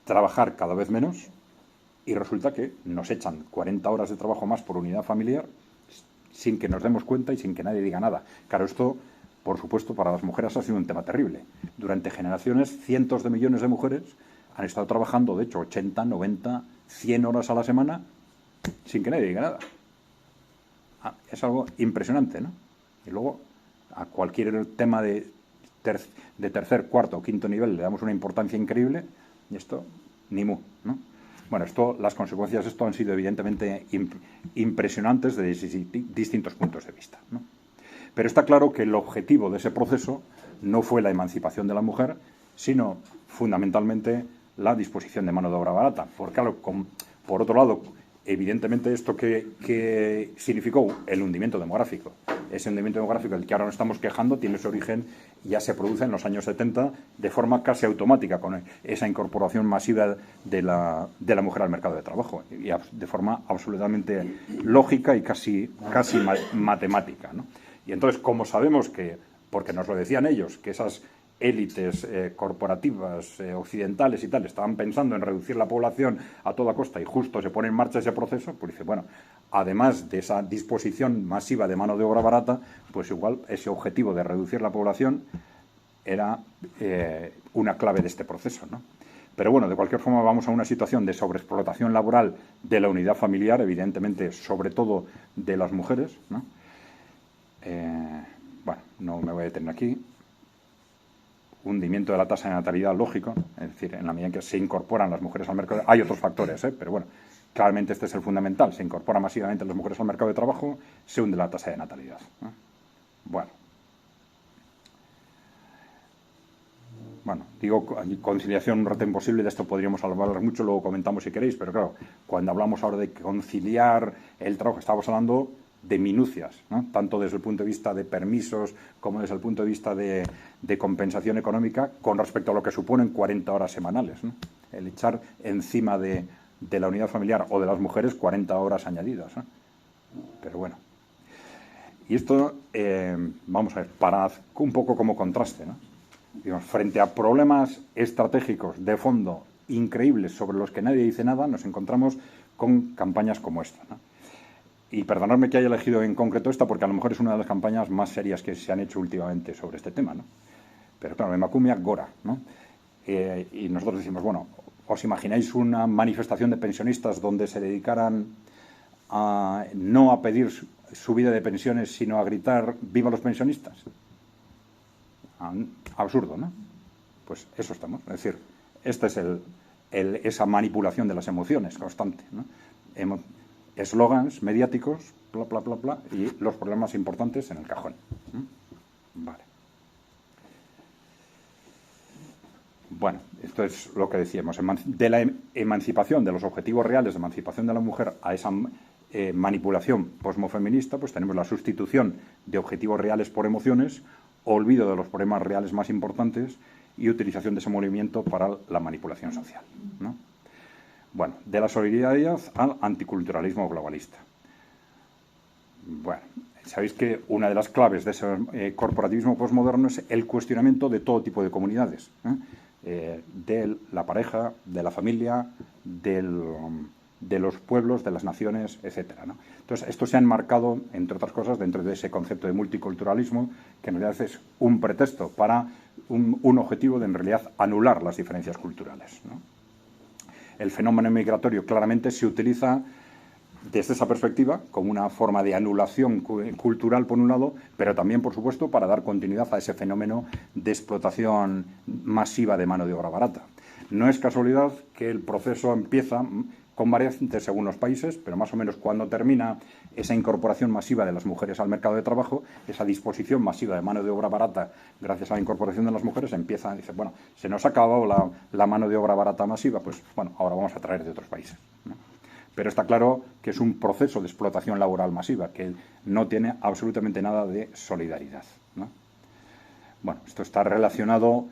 trabajar cada vez menos, y resulta que nos echan 40 horas de trabajo más por unidad familiar sin que nos demos cuenta y sin que nadie diga nada. Claro, esto, por supuesto, para las mujeres ha sido un tema terrible. Durante generaciones, cientos de millones de mujeres han estado trabajando, de hecho, 80, 90, 100 horas a la semana sin que nadie diga nada. Es algo impresionante, ¿no? Y luego, a cualquier tema de tercer, cuarto o quinto nivel le damos una importancia increíble, y esto, ni mu, ¿no? Bueno, las consecuencias de esto han sido evidentemente impresionantes desde distintos puntos de vista, ¿no? Pero está claro que el objetivo de ese proceso no fue la emancipación de la mujer, sino fundamentalmente la disposición de mano de obra barata. Porque, claro, por otro lado, evidentemente esto que significó el hundimiento demográfico. Ese hundimiento demográfico del que ahora nos estamos quejando tiene su origen, ya se produce en los años 70 de forma casi automática, con esa incorporación masiva de la mujer al mercado de trabajo, y de forma absolutamente lógica y casi matemática, ¿no? Y entonces, como sabemos que, porque nos lo decían ellos, que esas élites corporativas occidentales y tal estaban pensando en reducir la población a toda costa, y justo se pone en marcha ese proceso, pues dice, bueno, además de esa disposición masiva de mano de obra barata, pues igual ese objetivo de reducir la población era una clave de este proceso, ¿no? Pero bueno, de cualquier forma vamos a una situación de sobreexplotación laboral de la unidad familiar, evidentemente sobre todo de las mujeres, ¿no? Bueno, no me voy a detener aquí. Hundimiento de la tasa de natalidad, lógico, es decir, en la medida en que se incorporan las mujeres al mercado. Hay otros factores, pero bueno, claramente este es el fundamental. Se incorporan masivamente las mujeres al mercado de trabajo, se hunde la tasa de natalidad, ¿no? Bueno, bueno, digo conciliación un rato imposible, de esto podríamos hablar mucho, luego comentamos si queréis, pero claro, cuando hablamos ahora de conciliar el trabajo, estamos hablando de minucias, ¿no? Tanto desde el punto de vista de permisos como desde el punto de vista de compensación económica con respecto a lo que suponen 40 horas semanales, ¿no? El echar encima de la unidad familiar o de las mujeres 40 horas añadidas, ¿no? Pero bueno. Y esto, vamos a ver, para un poco como contraste, ¿no? Digamos, frente a problemas estratégicos de fondo increíbles sobre los que nadie dice nada, nos encontramos con campañas como esta, ¿no? Y perdonadme que haya elegido en concreto esta, porque a lo mejor es una de las campañas más serias que se han hecho últimamente sobre este tema, ¿no? Pero claro, Emakumea Gora, ¿no? Y nosotros decimos, bueno, ¿os imagináis una manifestación de pensionistas donde se dedicaran no a pedir subida de pensiones, sino a gritar ¡viva los pensionistas! Absurdo, ¿no? Pues eso estamos. Es decir, esta es esa manipulación de las emociones constante, ¿no? Eslogans mediáticos, bla, bla, bla, bla, y los problemas importantes en el cajón. Vale. Bueno, esto es lo que decíamos. De la emancipación, de los objetivos reales de emancipación de la mujer a esa manipulación posmofeminista, pues tenemos la sustitución de objetivos reales por emociones, olvido de los problemas reales más importantes y utilización de ese movimiento para la manipulación social, ¿no? Bueno, de la solidaridad al anticulturalismo globalista. Bueno, sabéis que una de las claves de ese corporativismo posmoderno es el cuestionamiento de todo tipo de comunidades, de la pareja, de la familia, de los pueblos, de las naciones, etcétera, ¿no? Entonces, esto se ha enmarcado, entre otras cosas, dentro de ese concepto de multiculturalismo, que en realidad es un pretexto para un objetivo de, en realidad, anular las diferencias culturales, ¿no? El fenómeno migratorio claramente se utiliza desde esa perspectiva como una forma de anulación cultural, por un lado, pero también, por supuesto, para dar continuidad a ese fenómeno de explotación masiva de mano de obra barata. No es casualidad que el proceso empieza con variantes según los países, pero más o menos cuando termina esa incorporación masiva de las mujeres al mercado de trabajo, esa disposición masiva de mano de obra barata gracias a la incorporación de las mujeres, empieza, dice, bueno, se nos ha acabado la mano de obra barata masiva, pues bueno, ahora vamos a traer de otros países, ¿no? Pero está claro que es un proceso de explotación laboral masiva, que no tiene absolutamente nada de solidaridad, ¿no? Bueno, esto está relacionado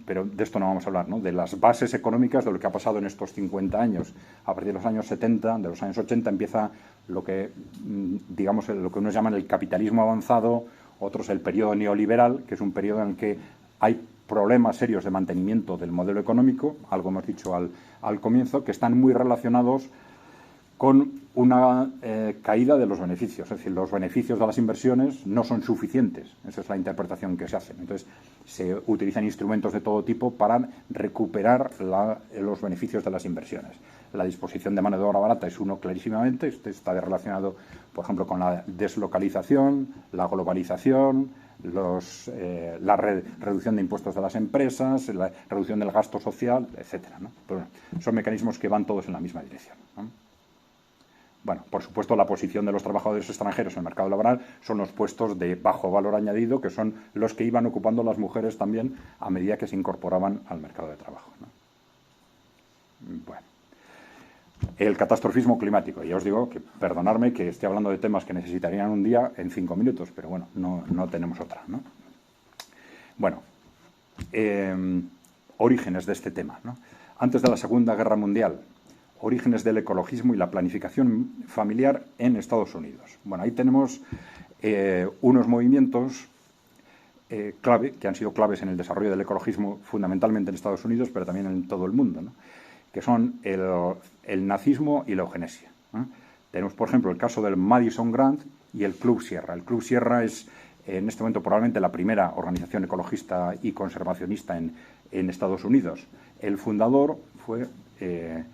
pero de esto no vamos a hablar, ¿no? De las bases económicas de lo que ha pasado en estos 50 años. A partir de los años 70, de los años 80, empieza lo que, digamos, lo que unos llaman el capitalismo avanzado, otros el periodo neoliberal, que es un periodo en el que hay problemas serios de mantenimiento del modelo económico, algo hemos dicho al comienzo, que están muy relacionados con una caída de los beneficios. Es decir, los beneficios de las inversiones no son suficientes. Esa es la interpretación que se hace. Entonces, se utilizan instrumentos de todo tipo para recuperar los beneficios de las inversiones. La disposición de mano de obra barata es uno clarísimamente. Este está relacionado, por ejemplo, con la deslocalización, la globalización, la reducción de impuestos de las empresas, la reducción del gasto social, etcétera, ¿no? Pero bueno, son mecanismos que van todos en la misma dirección, ¿no? Bueno, por supuesto, la posición de los trabajadores extranjeros en el mercado laboral son los puestos de bajo valor añadido, que son los que iban ocupando las mujeres también a medida que se incorporaban al mercado de trabajo, ¿no? Bueno, el catastrofismo climático. Ya os digo que, perdonadme que esté hablando de temas que necesitarían un día en 5 minutos, pero bueno, no tenemos otra, ¿no? Bueno, orígenes de este tema, ¿no? Antes de la Segunda Guerra Mundial, orígenes del ecologismo y la planificación familiar en Estados Unidos. Bueno, ahí tenemos unos movimientos clave, que han sido claves en el desarrollo del ecologismo, fundamentalmente en Estados Unidos, pero también en todo el mundo, ¿no? Que son el nazismo y la eugenesia, ¿no? Tenemos, por ejemplo, el caso del Madison Grant y el Club Sierra. El Club Sierra es, en este momento, probablemente la primera organización ecologista y conservacionista en Estados Unidos. El fundador fue el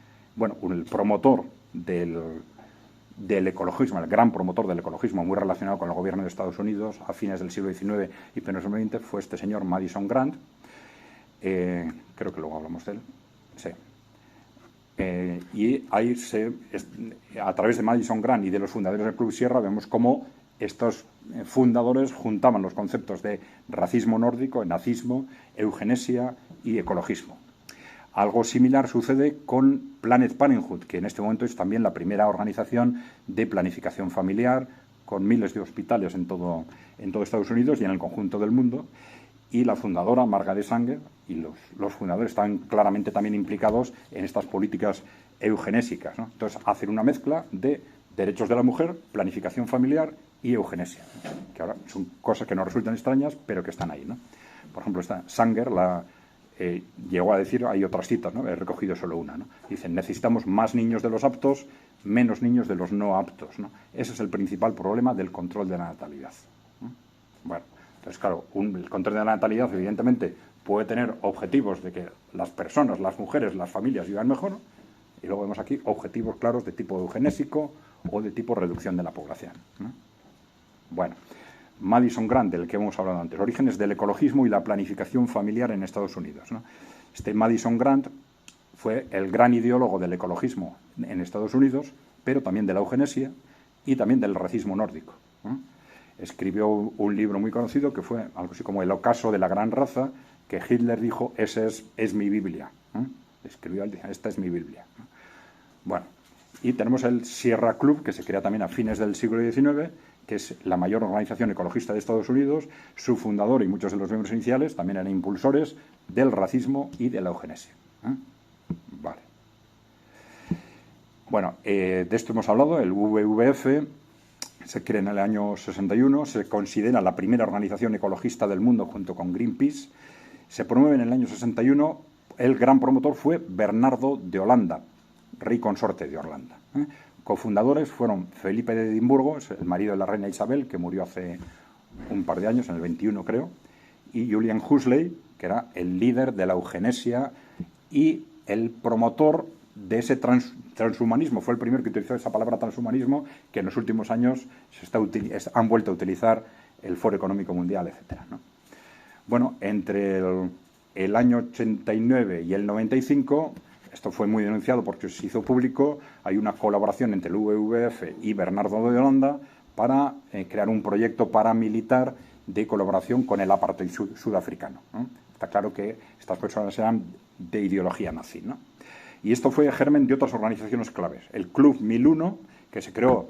promotor del ecologismo, el gran promotor del ecologismo, muy relacionado con el gobierno de Estados Unidos a fines del siglo XIX y primeros del XX, fue este señor Madison Grant. Creo que luego hablamos de él. Sí. Y ahí a través de Madison Grant y de los fundadores del Club Sierra vemos cómo estos fundadores juntaban los conceptos de racismo nórdico, nazismo, eugenesia y ecologismo. Algo similar sucede con Planned Parenthood, que en este momento es también la primera organización de planificación familiar, con miles de hospitales en todo Estados Unidos y en el conjunto del mundo. Y la fundadora, Margaret Sanger, y los fundadores están claramente también implicados en estas políticas eugenésicas, ¿no? Entonces, hacen una mezcla de derechos de la mujer, planificación familiar y eugenesia, que ahora son cosas que nos resultan extrañas, pero que están ahí, ¿no? Por ejemplo, esta Sanger llegó a decir, hay otras citas, ¿no? He recogido solo una, ¿no? Dicen, necesitamos más niños de los aptos, menos niños de los no aptos, ¿no? Ese es el principal problema del control de la natalidad, ¿no? Bueno, entonces, claro, el control de la natalidad, evidentemente, puede tener objetivos de que las personas, las mujeres, las familias vivan mejor, y luego vemos aquí objetivos claros de tipo eugenésico o de tipo reducción de la población, ¿no? Bueno, Madison Grant, del que hemos hablado antes, orígenes del ecologismo y la planificación familiar en Estados Unidos, ¿no? Este Madison Grant fue el gran ideólogo del ecologismo en Estados Unidos, pero también de la eugenesia y también del racismo nórdico, ¿no? Escribió un libro muy conocido que fue algo así como El ocaso de la gran raza, que Hitler dijo, esa es mi Biblia, ¿no? Escribió, esta es mi Biblia, ¿no? Bueno, y tenemos el Sierra Club, que se crea también a fines del siglo XIX, que es la mayor organización ecologista de Estados Unidos. Su fundador y muchos de los miembros iniciales también eran impulsores del racismo y de la eugenesia, ¿eh? Vale. Bueno, de esto hemos hablado. El WWF se crea en el año 61, se considera la primera organización ecologista del mundo junto con Greenpeace. Se promueve en el año 61, el gran promotor fue Bernardo de Holanda, rey consorte de Holanda, ¿eh? Cofundadores fueron Felipe de Edimburgo, el marido de la reina Isabel, que murió hace un par de años, en el 21 creo, y Julian Huxley, que era el líder de la eugenesia y el promotor de ese transhumanismo. Fue el primero que utilizó esa palabra transhumanismo, que en los últimos años han vuelto a utilizar el Foro Económico Mundial, etcétera, ¿no? Bueno, entre el año 89 y el 95... esto fue muy denunciado porque se hizo público, hay una colaboración entre el WWF y Bernardo de Holanda para crear un proyecto paramilitar de colaboración con el apartheid sudafricano, ¿no? Está claro que estas personas eran de ideología nazi, ¿no? Y esto fue germen de otras organizaciones claves. El Club 1001, que se creó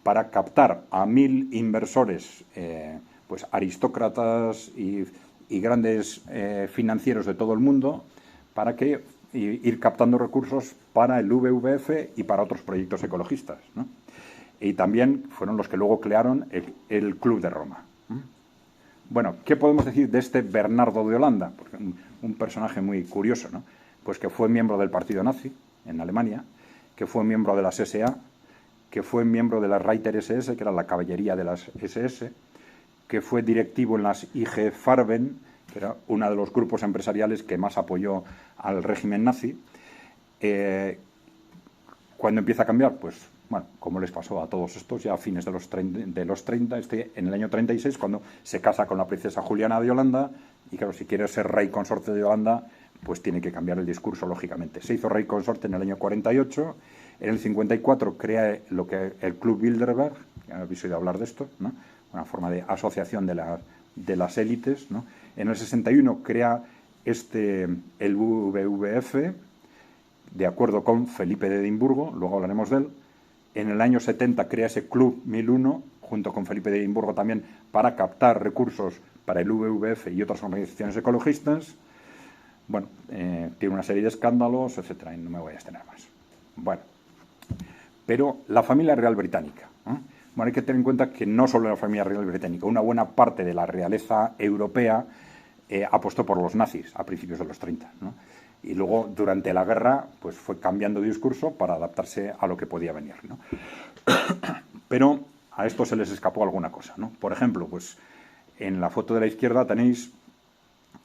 para captar a 1000 inversores, pues aristócratas y grandes financieros de todo el mundo, para que ir captando recursos para el WWF y para otros proyectos ecologistas, ¿no? Y también fueron los que luego crearon el Club de Roma. Bueno, ¿qué podemos decir de este Bernardo de Holanda? Porque un personaje muy curioso, ¿no? Pues que fue miembro del partido nazi en Alemania, que fue miembro de las SA, que fue miembro de la Reiter SS, que era la caballería de las SS, que fue directivo en las IG Farben, que era uno de los grupos empresariales que más apoyó al régimen nazi. ¿Cuándo empieza a cambiar? Pues, bueno, como les pasó a todos estos, ya a fines de los 30, en el año 36, cuando se casa con la princesa Juliana de Holanda, y claro, si quiere ser rey consorte de Holanda, pues tiene que cambiar el discurso, lógicamente. Se hizo rey consorte en el año 48, en el 54 crea el Club Bilderberg, ya habéis oído hablar de esto, ¿no? Una forma de asociación de las élites, ¿no? En el 61 crea el WWF, de acuerdo con Felipe de Edimburgo, luego hablaremos de él. En el año 70 crea ese Club 1001, junto con Felipe de Edimburgo también, para captar recursos para el WWF y otras organizaciones ecologistas. Bueno, tiene una serie de escándalos, etcétera, y no me voy a extender más. Bueno, pero la familia real británica, ¿eh? Bueno, hay que tener en cuenta que no solo la familia real británica, una buena parte de la realeza europea apostó por los nazis a principios de los 30, ¿no? Y luego, durante la guerra, pues fue cambiando de discurso para adaptarse a lo que podía venir, ¿no? Pero a esto se les escapó alguna cosa, ¿no? Por ejemplo, pues en la foto de la izquierda tenéis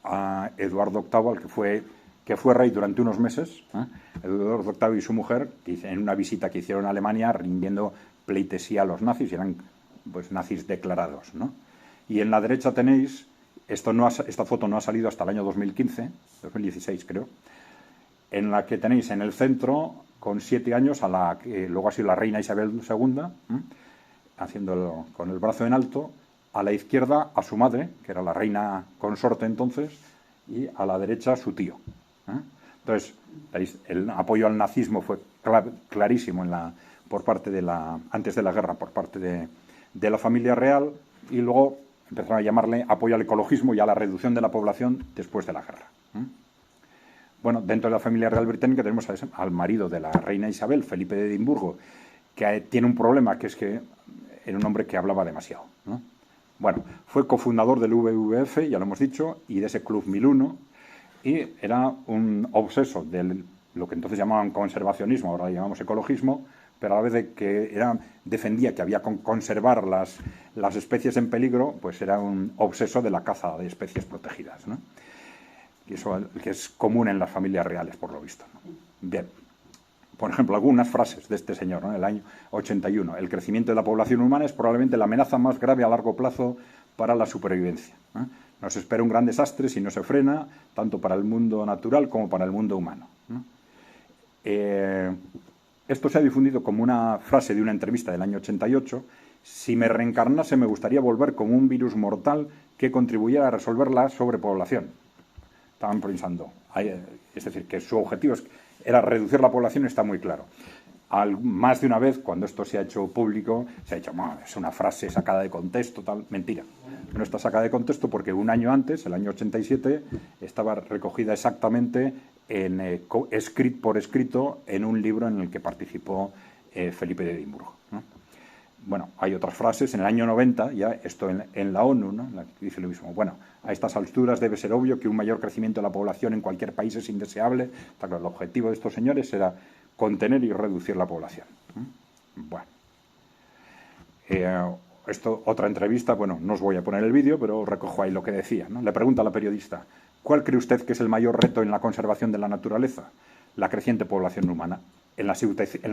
a Eduardo VIII, que fue rey durante unos meses, ¿eh? Eduardo VIII y su mujer, en una visita que hicieron a Alemania, rindiendo pleitesía a los nazis, y eran pues nazis declarados, ¿no? Y en la derecha tenéis, esta foto no ha salido hasta el año 2016 creo, en la que tenéis en el centro, con 7 años, luego ha sido la reina Isabel II, haciendo con el brazo en alto, a la izquierda a su madre, que era la reina consorte entonces, y a la derecha su tío. Entonces, el apoyo al nazismo fue clarísimo por parte antes de la guerra, por parte de la familia real, y luego empezaron a llamarle apoyo al ecologismo y a la reducción de la población después de la guerra. Bueno, dentro de la familia real británica tenemos al marido de la reina Isabel, Felipe de Edimburgo, que tiene un problema, que es que era un hombre que hablaba demasiado, ¿no? Bueno, fue cofundador del WWF, ya lo hemos dicho, y de ese Club 1001, y era un obseso de lo que entonces llamaban conservacionismo, ahora lo llamamos ecologismo, pero a la vez de que defendía que había que conservar las especies en peligro, pues era un obseso de la caza de especies protegidas, ¿no? Y eso que es común en las familias reales, por lo visto, ¿no? Bien. Por ejemplo, algunas frases de este señor, ¿no? En el año 81. El crecimiento de la población humana es probablemente la amenaza más grave a largo plazo para la supervivencia, ¿no? Nos espera un gran desastre si no se frena, tanto para el mundo natural como para el mundo humano, ¿no? Esto se ha difundido como una frase de una entrevista del año 88. Si me reencarnase, me gustaría volver como un virus mortal que contribuyera a resolver la sobrepoblación. Estaban pensando. Es decir, que su objetivo era reducir la población, está muy claro. Más de una vez, cuando esto se ha hecho público, se ha dicho, es una frase sacada de contexto, tal. Mentira. No está sacada de contexto porque un año antes, el año 87, estaba recogida exactamente por escrito en un libro en el que participó Felipe de Edimburgo, ¿no? Bueno, hay otras frases. En el año 90, ya esto en la ONU, ¿no? Dice lo mismo. Bueno, a estas alturas debe ser obvio que un mayor crecimiento de la población en cualquier país es indeseable. Está claro, el objetivo de estos señores era contener y reducir la población. Bueno. Otra entrevista, bueno, no os voy a poner el vídeo, pero recojo ahí lo que decía, ¿no? Le pregunta a la periodista, ¿cuál cree usted que es el mayor reto en la conservación de la naturaleza? La creciente población humana. En la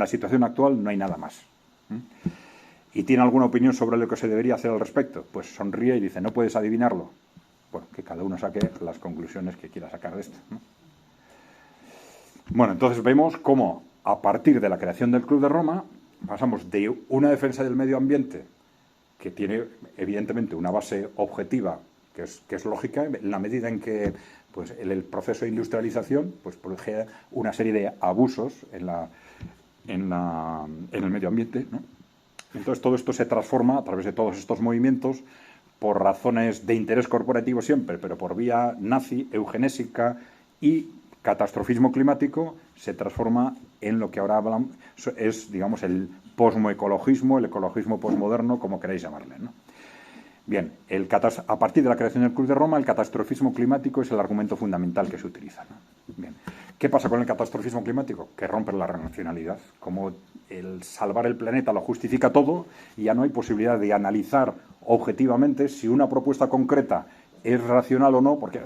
situación actual no hay nada más. ¿Y tiene alguna opinión sobre lo que se debería hacer al respecto? Pues sonríe y dice, ¿no puedes adivinarlo? Bueno, que cada uno saque las conclusiones que quiera sacar de esto, ¿no? Bueno, entonces vemos cómo a partir de la creación del Club de Roma pasamos de una defensa del medio ambiente que tiene evidentemente una base objetiva que es lógica, en la medida en que pues, el proceso de industrialización pues, produce una serie de abusos en el medio ambiente, ¿no? Entonces todo esto se transforma a través de todos estos movimientos por razones de interés corporativo siempre, pero por vía nazi, eugenésica y catastrofismo climático, se transforma en lo que ahora hablamos, es, digamos, el posmoecologismo, el ecologismo posmoderno, como queráis llamarle, ¿no? Bien, a partir de la creación del Club de Roma, el catastrofismo climático es el argumento fundamental que se utiliza, ¿no? Bien. ¿Qué pasa con el catastrofismo climático? Que rompe la racionalidad. Como el salvar el planeta lo justifica todo y ya no hay posibilidad de analizar objetivamente si una propuesta concreta es racional o no, porque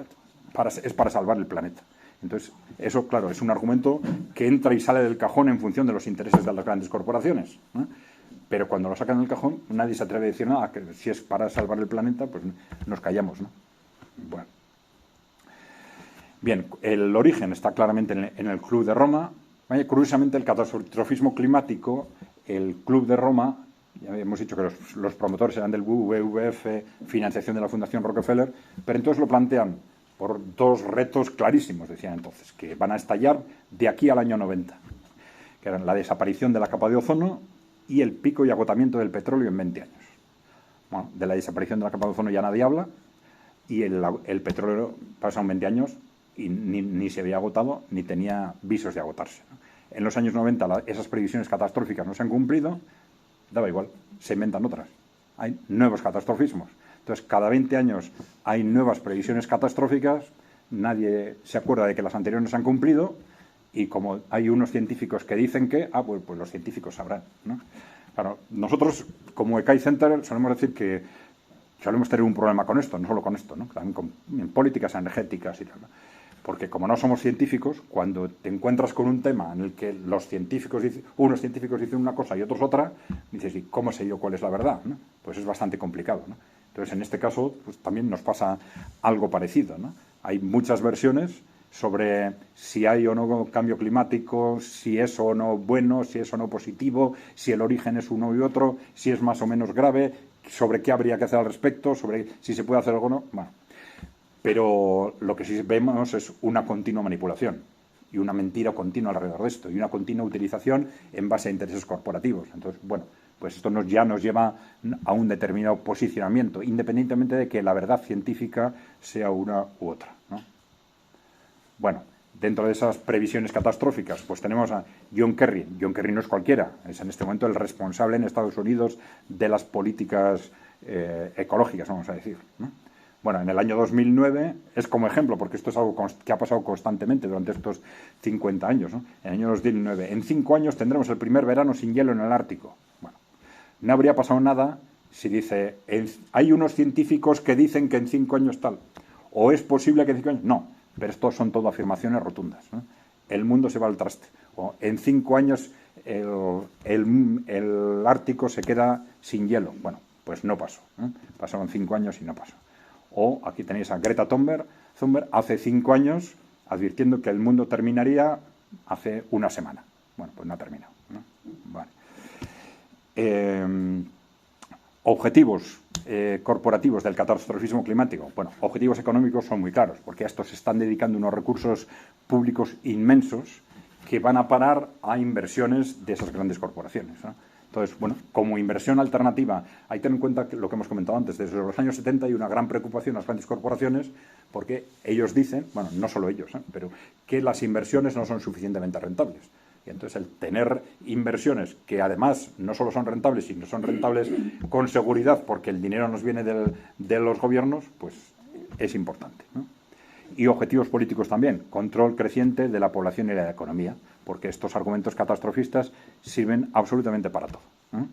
es para salvar el planeta. Entonces, eso, claro, es un argumento que entra y sale del cajón en función de los intereses de las grandes corporaciones, ¿no? Pero cuando lo sacan del cajón, nadie se atreve a decir nada, que si es para salvar el planeta, pues nos callamos, ¿no? Bueno. Bien, el origen está claramente en el Club de Roma. Curiosamente, el catastrofismo climático, el Club de Roma, ya hemos dicho que los promotores eran del WWF, financiación de la Fundación Rockefeller, pero entonces lo plantean por dos retos clarísimos, decían entonces, que van a estallar de aquí al año 90, que eran la desaparición de la capa de ozono y el pico y agotamiento del petróleo en 20 años. Bueno, de la desaparición de la capa de ozono ya nadie habla, y el petróleo pasan 20 años y ni se había agotado ni tenía visos de agotarse, ¿no? En los años 90 esas previsiones catastróficas no se han cumplido, daba igual, se inventan otras. Hay nuevos catastrofismos. Entonces, cada 20 años hay nuevas previsiones catastróficas, nadie se acuerda de que las anteriores no se han cumplido, y como hay unos científicos que dicen que, pues los científicos sabrán, ¿no? Claro, nosotros, como ECAI Center, solemos decir que solemos tener un problema con esto, no solo con esto, ¿no? También en políticas energéticas y tal, ¿no? Porque como no somos científicos, cuando te encuentras con un tema en el que unos científicos dicen una cosa y otros otra, dices, ¿y cómo sé yo cuál es la verdad, ¿no? Pues es bastante complicado, ¿no? Entonces, en este caso, pues también nos pasa algo parecido, ¿no? Hay muchas versiones sobre si hay o no cambio climático, si es o no bueno, si es o no positivo, si el origen es uno y otro, si es más o menos grave, sobre qué habría que hacer al respecto, sobre si se puede hacer algo o no. Bueno, pero lo que sí vemos es una continua manipulación y una mentira continua alrededor de esto y una continua utilización en base a intereses corporativos. Entonces, bueno, pues esto ya nos lleva a un determinado posicionamiento, independientemente de que la verdad científica sea una u otra, ¿no? Bueno, dentro de esas previsiones catastróficas, pues tenemos a John Kerry. John Kerry no es cualquiera, es en este momento el responsable en Estados Unidos de las políticas ecológicas, vamos a decir, ¿no? Bueno, en el año 2009 es como ejemplo, porque esto es algo que ha pasado constantemente durante estos 50 años, ¿no? En el año 2009, en 5 años tendremos el primer verano sin hielo en el Ártico. Bueno, no habría pasado nada si dice, hay unos científicos que dicen que en 5 años tal, o es posible que en 5 años, no, pero esto son todo afirmaciones rotundas, ¿no? El mundo se va al traste, o en 5 años el Ártico se queda sin hielo. Bueno, pues no pasó, ¿eh? Pasaron 5 años y no pasó. O aquí tenéis a Greta Thunberg hace 5 años advirtiendo que el mundo terminaría hace una semana. Bueno, pues no ha terminado, ¿no? Vale. Objetivos corporativos del catastrofismo climático. Bueno, objetivos económicos son muy claros, porque a estos se están dedicando unos recursos públicos inmensos que van a parar a inversiones de esas grandes corporaciones, ¿no? Entonces, bueno, como inversión alternativa, hay que tener en cuenta lo que hemos comentado antes. Desde los años 70 hay una gran preocupación en las grandes corporaciones porque ellos dicen, bueno, no solo ellos, pero que las inversiones no son suficientemente rentables. Y entonces el tener inversiones que además no solo son rentables, sino son rentables con seguridad porque el dinero nos viene de los gobiernos, pues es importante, ¿no? Y objetivos políticos también, control creciente de la población y de la economía, porque estos argumentos catastrofistas sirven absolutamente para todo, ¿eh?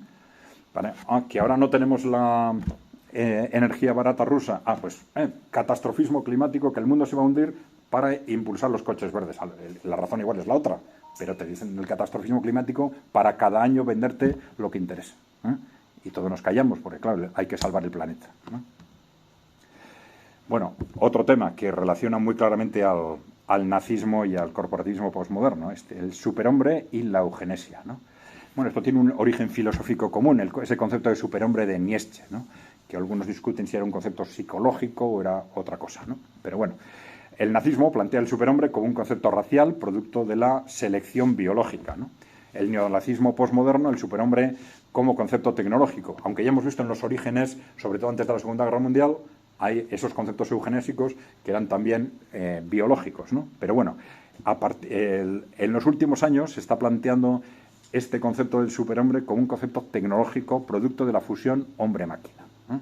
Vale. Que ahora no tenemos la energía barata rusa, pues catastrofismo climático, que el mundo se va a hundir para impulsar los coches verdes. La razón igual es la otra, pero te dicen el catastrofismo climático para cada año venderte lo que interesa, ¿eh? Y todos nos callamos, porque claro, hay que salvar el planeta, ¿no? Bueno, otro tema que relaciona muy claramente al nazismo y al corporativismo postmoderno, el superhombre y la eugenesia, ¿no? Bueno, esto tiene un origen filosófico común, ese concepto de superhombre de Nietzsche, ¿no? Que algunos discuten si era un concepto psicológico o era otra cosa, ¿no? Pero bueno, el nazismo plantea el superhombre como un concepto racial producto de la selección biológica, ¿no? El neonazismo postmoderno, el superhombre como concepto tecnológico, aunque ya hemos visto en los orígenes, sobre todo antes de la Segunda Guerra Mundial, hay esos conceptos eugenésicos que eran también biológicos, ¿no? Pero bueno, en los últimos años se está planteando este concepto del superhombre como un concepto tecnológico producto de la fusión hombre-máquina, ¿eh?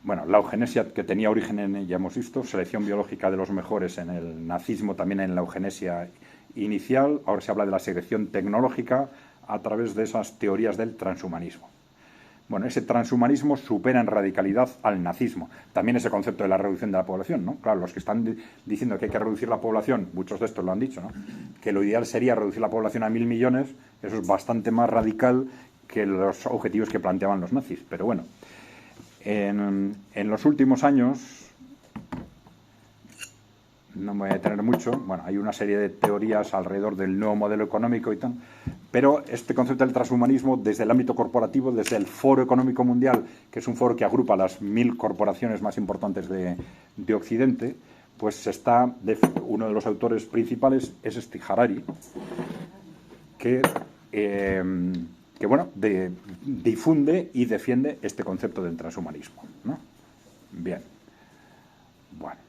Bueno, la eugenesia, que tenía origen ya hemos visto, selección biológica de los mejores en el nazismo, también en la eugenesia inicial. Ahora se habla de la selección tecnológica a través de esas teorías del transhumanismo. Bueno, ese transhumanismo supera en radicalidad al nazismo. También ese concepto de la reducción de la población, ¿no? Claro, los que están diciendo que hay que reducir la población, muchos de estos lo han dicho, ¿no? Que lo ideal sería reducir la población a 1.000 millones, eso es bastante más radical que los objetivos que planteaban los nazis. Pero bueno, en los últimos años, no me voy a detener mucho, bueno, hay una serie de teorías alrededor del nuevo modelo económico y tal, pero este concepto del transhumanismo, desde el ámbito corporativo, desde el Foro Económico Mundial, que es un foro que agrupa las 1.000 corporaciones más importantes de Occidente, pues uno de los autores principales es Harari, que bueno, difunde y defiende este concepto del transhumanismo, ¿no? Bien, bueno.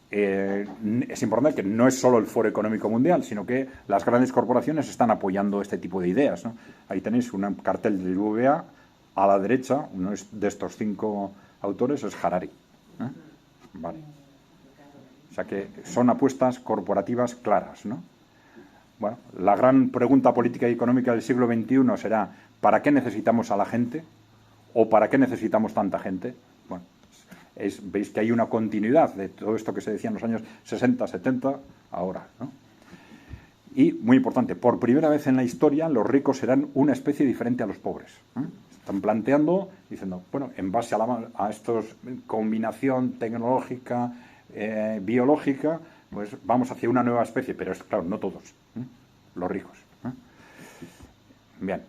Es importante que no es solo el Foro Económico Mundial, sino que las grandes corporaciones están apoyando este tipo de ideas, ¿no? Ahí tenéis un cartel del BBVA, a la derecha, uno de estos 5 autores es Harari, ¿eh? Vale. O sea que son apuestas corporativas claras, ¿no? Bueno, la gran pregunta política y económica del siglo XXI será: ¿para qué necesitamos a la gente? ¿O para qué necesitamos tanta gente? Bueno, veis que hay una continuidad de todo esto que se decía en los años 60, 70, ahora, ¿no? Y, muy importante, por primera vez en la historia los ricos serán una especie diferente a los pobres, ¿eh? Están planteando, diciendo, bueno, en base a estos combinación tecnológica, biológica, pues vamos hacia una nueva especie, pero es claro, no todos, los ricos. Bien,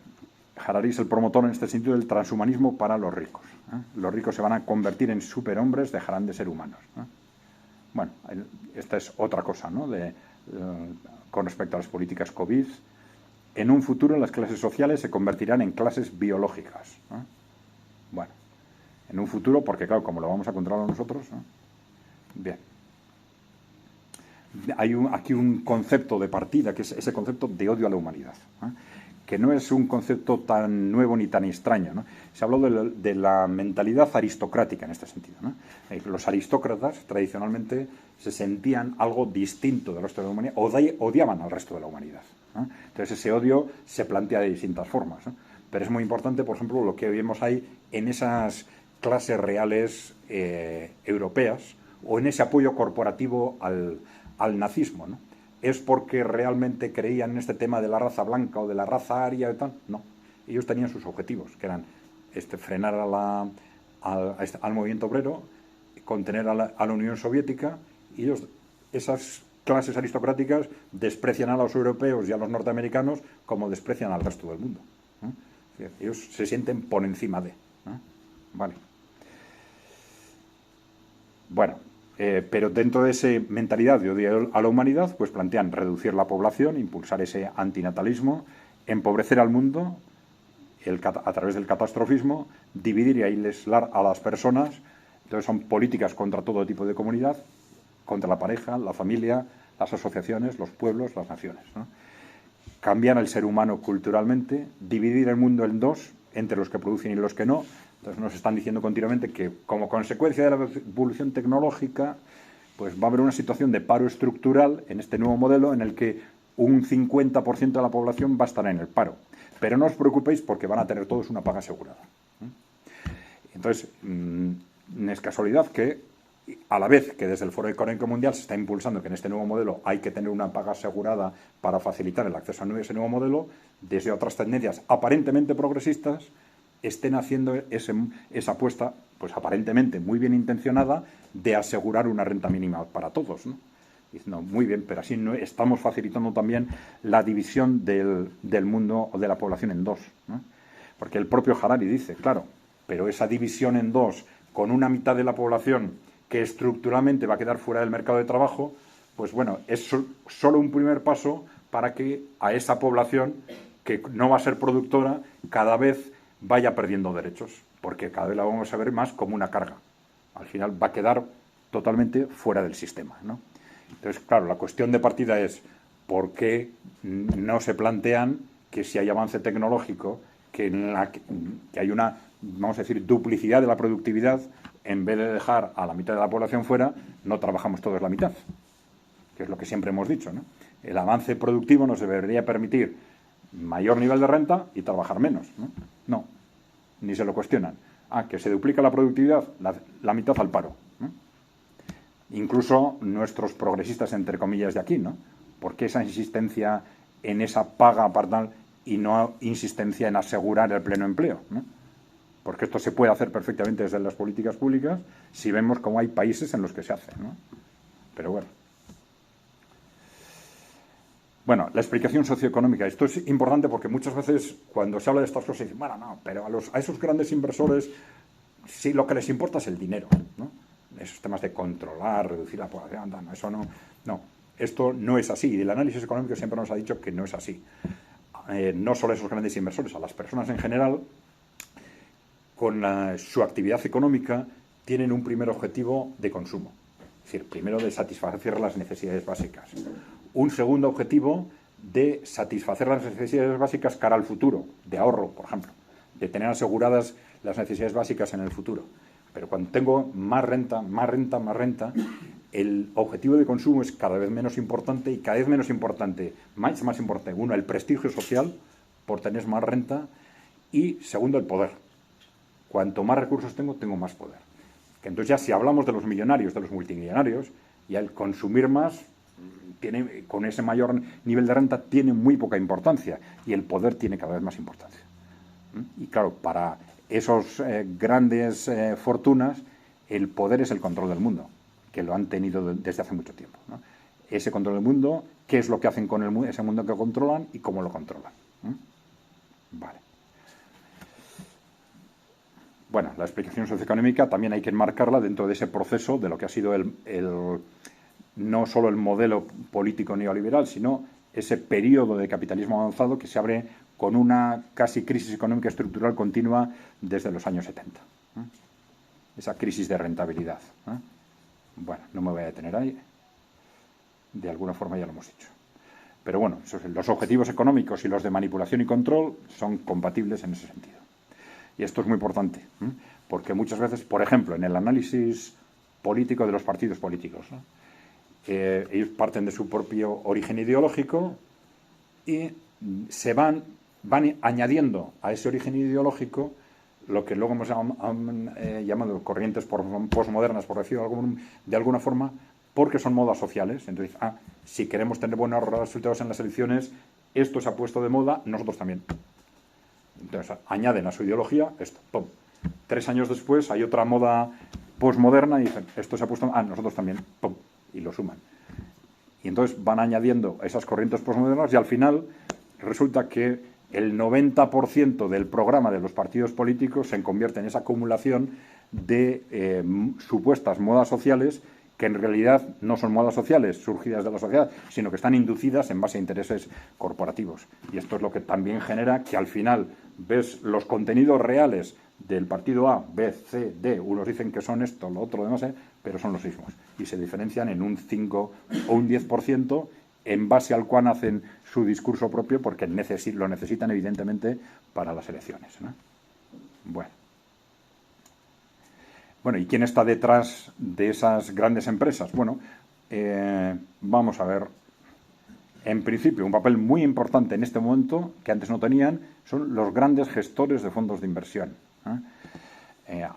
Harari es el promotor en este sentido del transhumanismo para los ricos. Los ricos se van a convertir en superhombres, dejarán de ser humanos. Bueno, esta es otra cosa, ¿no? Con respecto a las políticas COVID. En un futuro las clases sociales se convertirán en clases biológicas. Bueno, en un futuro, porque claro, como lo vamos a controlar nosotros. Bien. Hay aquí un concepto de partida, que es ese concepto de odio a la humanidad, que no es un concepto tan nuevo ni tan extraño, ¿no? Se habló de la mentalidad aristocrática en este sentido, ¿no? Los aristócratas tradicionalmente se sentían algo distinto del resto de la humanidad, odiaban al resto de la humanidad, ¿no? Entonces ese odio se plantea de distintas formas, ¿no? Pero es muy importante, por ejemplo, lo que vemos ahí en esas clases reales europeas o en ese apoyo corporativo al nazismo, ¿no? ¿Es porque realmente creían en este tema de la raza blanca o de la raza aria y tal? No. Ellos tenían sus objetivos, que eran frenar al movimiento obrero, contener a la Unión Soviética, y ellos, esas clases aristocráticas, desprecian a los europeos y a los norteamericanos como desprecian al resto del mundo, ¿no? Ellos se sienten por encima de, ¿no? Vale. Bueno, pero dentro de esa mentalidad de odio a la humanidad, pues plantean reducir la población, impulsar ese antinatalismo, empobrecer al mundo a través del catastrofismo, dividir y aislar a las personas. Entonces son políticas contra todo tipo de comunidad, contra la pareja, la familia, las asociaciones, los pueblos, las naciones, ¿no? Cambiar al ser humano culturalmente, dividir el mundo en dos, entre los que producen y los que no. Entonces nos están diciendo continuamente que como consecuencia de la evolución tecnológica, pues va a haber una situación de paro estructural en este nuevo modelo en el que un 50% de la población va a estar en el paro. Pero no os preocupéis porque van a tener todos una paga asegurada. Entonces, no es casualidad que, a la vez que desde el Foro Económico Mundial se está impulsando que en este nuevo modelo hay que tener una paga asegurada para facilitar el acceso a ese nuevo modelo, desde otras tendencias aparentemente progresistas estén haciendo esa apuesta, pues aparentemente muy bien intencionada, de asegurar una renta mínima para todos, ¿no? Diciendo, muy bien, pero así no estamos facilitando también la división del mundo o de la población en dos, ¿no? Porque el propio Harari dice, claro, pero esa división en dos, con una mitad de la población que estructuralmente va a quedar fuera del mercado de trabajo, pues bueno, es solo un primer paso para que a esa población que no va a ser productora cada vez vaya perdiendo derechos, porque cada vez la vamos a ver más como una carga. Al final va a quedar totalmente fuera del sistema, ¿no? Entonces, claro, la cuestión de partida es ¿por qué no se plantean que si hay avance tecnológico, que hay una, vamos a decir, duplicidad de la productividad, en vez de dejar a la mitad de la población fuera, no trabajamos todos la mitad? Que es lo que siempre hemos dicho, ¿no? El avance productivo nos debería permitir mayor nivel de renta y trabajar menos, ¿no? No, ni se lo cuestionan. Que se duplica la productividad, la mitad al paro, ¿no? Incluso nuestros progresistas, entre comillas, de aquí, ¿no? ¿Por qué esa insistencia en esa paga parcial y no insistencia en asegurar el pleno empleo, ¿no? Porque esto se puede hacer perfectamente desde las políticas públicas si vemos cómo hay países en los que se hace, ¿no? Pero bueno. Bueno, la explicación socioeconómica. Esto es importante porque muchas veces cuando se habla de estas cosas se dice, bueno, no, pero a esos grandes inversores sí lo que les importa es el dinero, ¿no? Esos temas de controlar, reducir la población, no, eso no. No, esto no es así. Y el análisis económico siempre nos ha dicho que no es así. No solo a esos grandes inversores, a las personas en general, con su actividad económica, tienen un primer objetivo de consumo. Es decir, primero de satisfacer las necesidades básicas. Un segundo objetivo de satisfacer las necesidades básicas cara al futuro, de ahorro, por ejemplo, de tener aseguradas las necesidades básicas en el futuro. Pero cuando tengo más renta, el objetivo de consumo es cada vez menos importante y cada vez menos importante, más importante, uno, el prestigio social por tener más renta y segundo, el poder. Cuanto más recursos tengo más poder. Que entonces ya si hablamos de los millonarios, de los multimillonarios, ya el consumir más con ese mayor nivel de renta tiene muy poca importancia y el poder tiene cada vez más importancia. Y claro, para esos grandes fortunas, el poder es el control del mundo, que lo han tenido desde hace mucho tiempo, ¿no? Ese control del mundo, qué es lo que hacen con ese mundo que controlan y cómo lo controlan. Vale. Bueno, la explicación socioeconómica también hay que enmarcarla dentro de ese proceso de lo que ha sido no solo el modelo político neoliberal, sino ese periodo de capitalismo avanzado que se abre con una casi crisis económica estructural continua desde los años 70. Esa crisis de rentabilidad. Bueno, no me voy a detener ahí. De alguna forma ya lo hemos hecho. Pero bueno, los objetivos económicos y los de manipulación y control son compatibles en ese sentido. Y esto es muy importante, porque muchas veces, por ejemplo, en el análisis político de los partidos políticos, ¿no? Ellos parten de su propio origen ideológico y se van añadiendo a ese origen ideológico lo que luego hemos llamado corrientes posmodernas, por decirlo de alguna forma, porque son modas sociales. Entonces, si queremos tener buenos resultados en las elecciones, esto se ha puesto de moda, nosotros también. Entonces, añaden a su ideología esto. ¡Pum! 3 años después hay otra moda posmoderna y dicen, esto se ha puesto, nosotros también. ¡Pum! Y lo suman. Y entonces van añadiendo esas corrientes posmodernas y al final resulta que el 90% del programa de los partidos políticos se convierte en esa acumulación de supuestas modas sociales que en realidad no son modas sociales surgidas de la sociedad, sino que están inducidas en base a intereses corporativos. Y esto es lo que también genera que al final ves los contenidos reales del partido A, B, C, D, unos dicen que son esto, lo otro, demás, pero son los mismos. Y se diferencian en un 5 o un 10% en base al cual hacen su discurso propio, porque lo necesitan evidentemente para las elecciones, ¿no? Bueno, ¿y quién está detrás de esas grandes empresas? Bueno, vamos a ver. En principio, un papel muy importante en este momento, que antes no tenían, son los grandes gestores de fondos de inversión.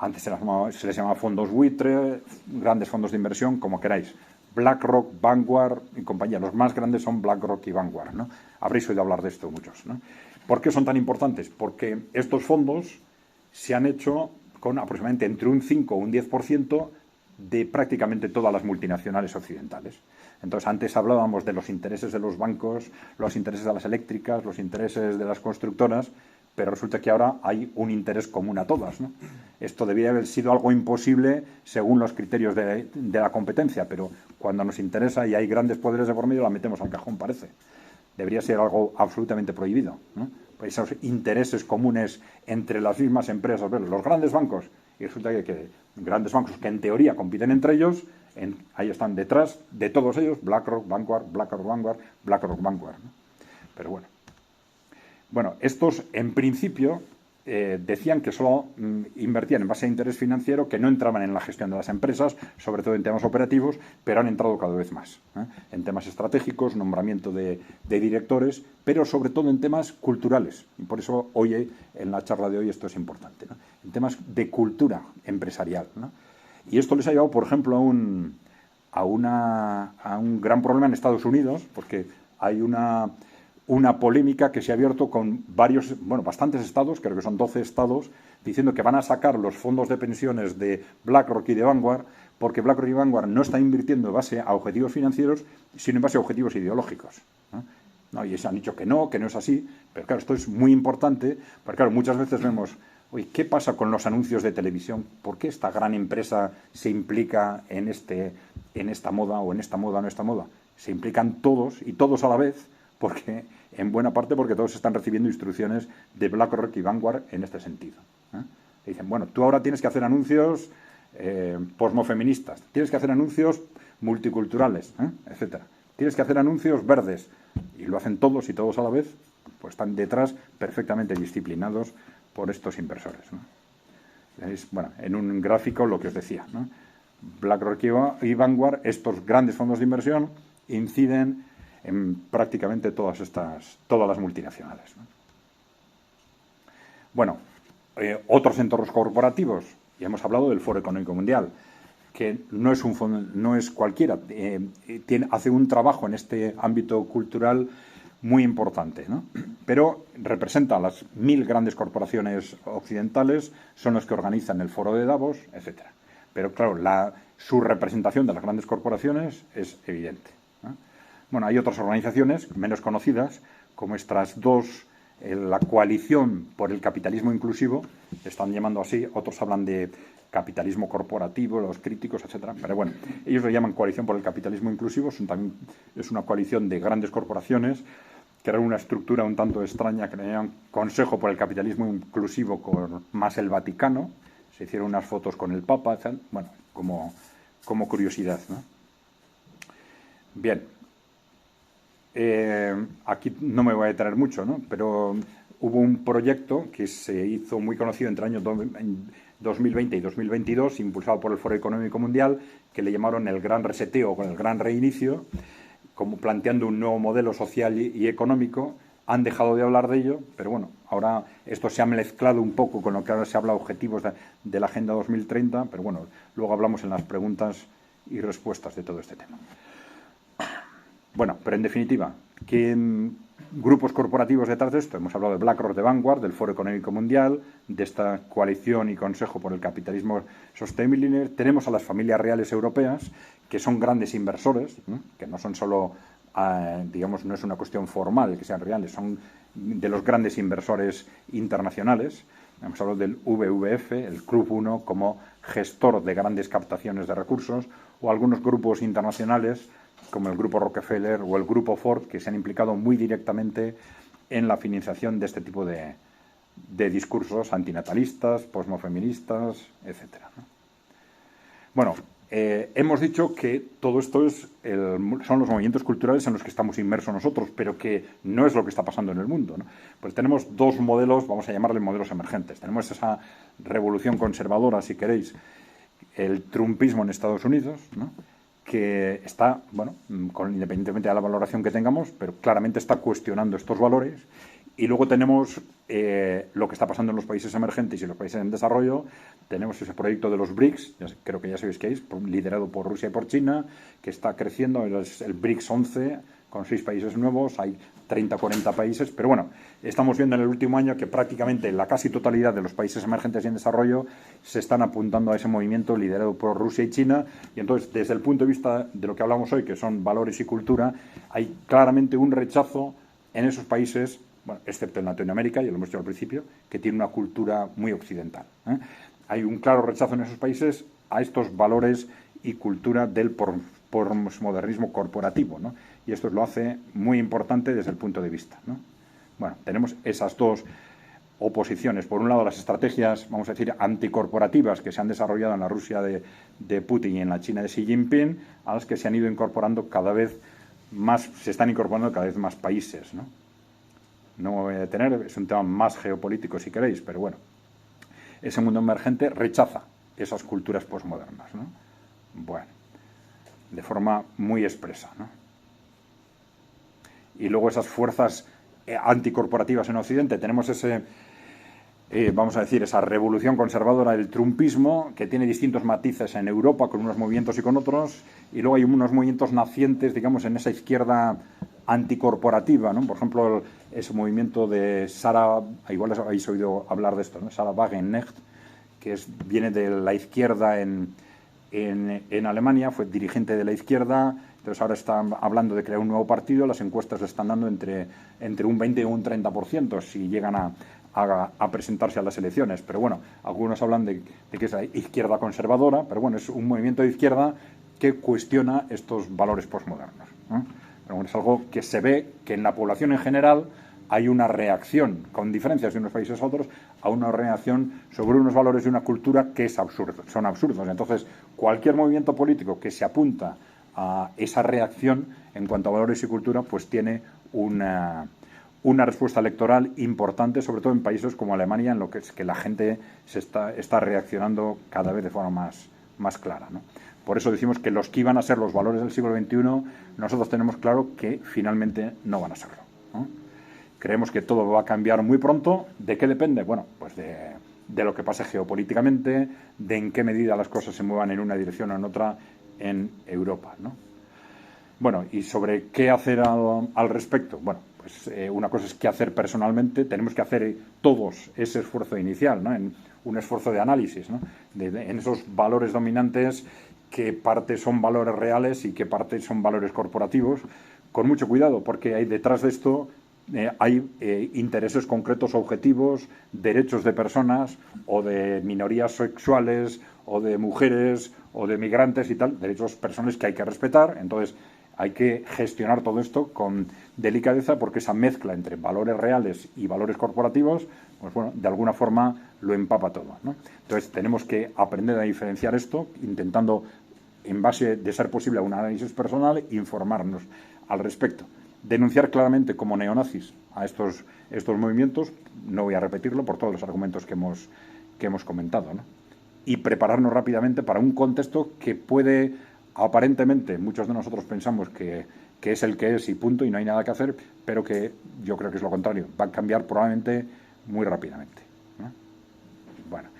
Antes se les llamaba fondos buitre, grandes fondos de inversión, como queráis. BlackRock, Vanguard y compañía. Los más grandes son BlackRock y Vanguard, ¿no? Habréis oído hablar de esto muchos, ¿no? ¿Por qué son tan importantes? Porque estos fondos se han hecho con aproximadamente entre un 5 o un 10% de prácticamente todas las multinacionales occidentales. Entonces, antes hablábamos de los intereses de los bancos, los intereses de las eléctricas, los intereses de las constructoras, pero resulta que ahora hay un interés común a todas, ¿no? Esto debería haber sido algo imposible según los criterios de la competencia, pero cuando nos interesa y hay grandes poderes de por medio, la metemos al cajón, parece. Debería ser algo absolutamente prohibido, ¿no? Pues esos intereses comunes entre las mismas empresas, los grandes bancos, y resulta que grandes bancos que en teoría compiten entre ellos, ahí están detrás de todos ellos, BlackRock, Vanguard, BlackRock, Vanguard, BlackRock, Vanguard, ¿no? Pero bueno, estos en principio decían que solo invertían en base a interés financiero, que no entraban en la gestión de las empresas, sobre todo en temas operativos, pero han entrado cada vez más, en temas estratégicos, nombramiento de directores, pero sobre todo en temas culturales. Y por eso hoy, en la charla de hoy, esto es importante, ¿no? En temas de cultura empresarial, ¿no? Y esto les ha llevado, por ejemplo, a un gran problema en Estados Unidos, porque hay una polémica que se ha abierto con bastantes estados, creo que son 12 estados, diciendo que van a sacar los fondos de pensiones de BlackRock y de Vanguard, porque BlackRock y Vanguard no están invirtiendo en base a objetivos financieros, sino en base a objetivos ideológicos, ¿no? Y se han dicho que no es así, pero claro, esto es muy importante, porque claro, muchas veces vemos, oye, ¿qué pasa con los anuncios de televisión? ¿Por qué esta gran empresa se implica en esta moda o en esta moda o en esta moda? Se implican todos y todos a la vez, porque en buena parte porque todos están recibiendo instrucciones de BlackRock y Vanguard en este sentido. Dicen, bueno, tú ahora tienes que hacer anuncios posmofeministas, tienes que hacer anuncios multiculturales, etcétera. Tienes que hacer anuncios verdes. Y lo hacen todos y todos a la vez, pues están detrás perfectamente disciplinados por estos inversores, ¿no? En un gráfico lo que os decía, ¿no? BlackRock y Vanguard, estos grandes fondos de inversión, inciden en prácticamente todas las multinacionales, ¿no? Otros entornos corporativos, ya hemos hablado del Foro Económico Mundial, que no es un fondo, no es cualquiera, hace un trabajo en este ámbito cultural muy importante, ¿no? Pero representa a las 1000 grandes corporaciones occidentales, son los que organizan el foro de Davos, etcétera. Pero claro, su representación de las grandes corporaciones es evidente, ¿no? Bueno, hay otras organizaciones menos conocidas, como estas dos, la coalición por el capitalismo inclusivo, están llamando así, otros hablan de capitalismo corporativo, los críticos, etcétera. Pero bueno, ellos lo llaman coalición por el capitalismo inclusivo, también es una coalición de grandes corporaciones, que era una estructura un tanto extraña, que le llaman Consejo por el Capitalismo Inclusivo con más el Vaticano. Se hicieron unas fotos con el Papa, etc. Bueno, como curiosidad, ¿no? Bien. Aquí no me voy a detener mucho, ¿no? Pero hubo un proyecto que se hizo muy conocido entre años 2020 y 2022, impulsado por el Foro Económico Mundial, que le llamaron el Gran Reseteo o el Gran Reinicio, como planteando un nuevo modelo social y económico. Han dejado de hablar de ello, pero bueno, ahora esto se ha mezclado un poco con lo que ahora se habla de objetivos de la Agenda 2030, pero bueno, luego hablamos en las preguntas y respuestas de todo este tema. Bueno, pero en definitiva, ¿qué grupos corporativos detrás de esto? Hemos hablado de BlackRock, de Vanguard, del Foro Económico Mundial, de esta coalición y consejo por el capitalismo sostenible. Tenemos a las familias reales europeas, que son grandes inversores, ¿no? Que no son solo, digamos, no es una cuestión formal que sean reales, son de los grandes inversores internacionales. Hemos hablado del WWF, el Club 1, como gestor de grandes captaciones de recursos, o algunos grupos internacionales como el Grupo Rockefeller o el Grupo Ford, que se han implicado muy directamente en la financiación de este tipo de discursos antinatalistas, posmofeministas, etcétera, ¿no? Bueno, hemos dicho que todo esto son los movimientos culturales en los que estamos inmersos nosotros, pero que no es lo que está pasando en el mundo, ¿no? Pues tenemos dos modelos, vamos a llamarle modelos emergentes. Tenemos esa revolución conservadora, si queréis, el trumpismo en Estados Unidos, ¿no? Que está, bueno, independientemente de la valoración que tengamos, pero claramente está cuestionando estos valores. Y luego tenemos lo que está pasando en los países emergentes y los países en desarrollo. Tenemos ese proyecto de los BRICS, creo que ya sabéis qué es, liderado por Rusia y por China, que está creciendo, es el BRICS 11, con 6 países nuevos, hay 30 o 40 países, pero bueno, estamos viendo en el último año que prácticamente la casi totalidad de los países emergentes y en desarrollo se están apuntando a ese movimiento liderado por Rusia y China, y entonces desde el punto de vista de lo que hablamos hoy, que son valores y cultura, hay claramente un rechazo en esos países, bueno, excepto en Latinoamérica, ya lo hemos dicho al principio, que tiene una cultura muy occidental, ¿eh? Hay un claro rechazo en esos países a estos valores y cultura del posmodernismo corporativo, ¿no? Y esto lo hace muy importante desde el punto de vista, ¿no? Bueno, tenemos esas dos oposiciones. Por un lado, las estrategias, vamos a decir, anticorporativas que se han desarrollado en la Rusia de Putin y en la China de Xi Jinping, a las que se han ido incorporando cada vez más, se están incorporando cada vez más países, ¿no? No me voy a detener, es un tema más geopolítico si queréis, pero bueno, ese mundo emergente rechaza esas culturas posmodernas, ¿no? Bueno, de forma muy expresa, ¿no? Y luego esas fuerzas anticorporativas en Occidente, tenemos vamos a decir, esa revolución conservadora del trumpismo, que tiene distintos matices en Europa, con unos movimientos y con otros, y luego hay unos movimientos nacientes, digamos, en esa izquierda anticorporativa, ¿no? Por ejemplo, ese movimiento de Sarah, igual habéis oído hablar de esto, ¿no? Sarah Wagenknecht, que viene de la izquierda en Alemania, fue dirigente de la izquierda, entonces ahora están hablando de crear un nuevo partido, las encuestas le están dando entre un 20 y un 30% si llegan a presentarse a las elecciones, pero bueno, algunos hablan de que es la izquierda conservadora, pero bueno, es un movimiento de izquierda que cuestiona estos valores posmodernos, ¿no? Pero bueno, es algo que se ve que en la población en general hay una reacción, con diferencias de unos países a otros, a una reacción sobre unos valores de una cultura que son absurdos. Entonces, cualquier movimiento político que se apunta a esa reacción en cuanto a valores y cultura, pues tiene una respuesta electoral importante, sobre todo en países como Alemania, en lo que es que la gente está reaccionando cada vez de forma más clara, ¿no? Por eso decimos que los que iban a ser los valores del siglo XXI, nosotros tenemos claro que finalmente no van a serlo, ¿no? Creemos que todo va a cambiar muy pronto. ¿De qué depende? Bueno, pues de lo que pase geopolíticamente, de en qué medida las cosas se muevan en una dirección o en otra en Europa, ¿no? Bueno, ¿y sobre qué hacer al respecto? Bueno, pues una cosa es qué hacer personalmente, tenemos que hacer todos ese esfuerzo inicial, ¿no? En un esfuerzo de análisis, ¿no? En esos valores dominantes, qué parte son valores reales y qué parte son valores corporativos, con mucho cuidado, porque hay detrás de esto hay intereses concretos, objetivos, derechos de personas o de minorías sexuales o de mujeres o de migrantes y tal, derechos personales que hay que respetar. Entonces hay que gestionar todo esto con delicadeza, porque esa mezcla entre valores reales y valores corporativos, pues bueno, de alguna forma lo empapa todo, ¿no? Entonces tenemos que aprender a diferenciar esto, intentando, en base de ser posible a un análisis personal, informarnos al respecto. Denunciar claramente como neonazis a estos movimientos, no voy a repetirlo por todos los argumentos que hemos comentado, ¿no? Y prepararnos rápidamente para un contexto que puede, aparentemente, muchos de nosotros pensamos que es el que es y punto, y no hay nada que hacer, pero que yo creo que es lo contrario, va a cambiar probablemente muy rápidamente, ¿no? Bueno,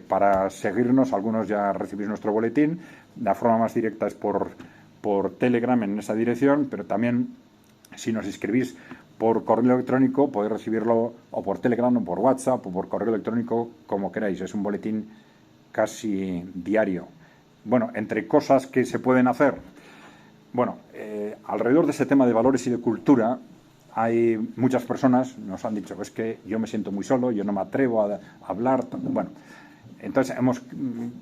para seguirnos, algunos ya recibís nuestro boletín. La forma más directa es por Telegram en esa dirección, pero también si nos inscribís por correo electrónico podéis recibirlo o por Telegram o por WhatsApp o por correo electrónico, como queráis. Es un boletín casi diario. Bueno, entre cosas que se pueden hacer, bueno, alrededor de ese tema de valores y de cultura hay muchas personas nos han dicho, es que yo me siento muy solo, yo no me atrevo a hablar. Bueno, entonces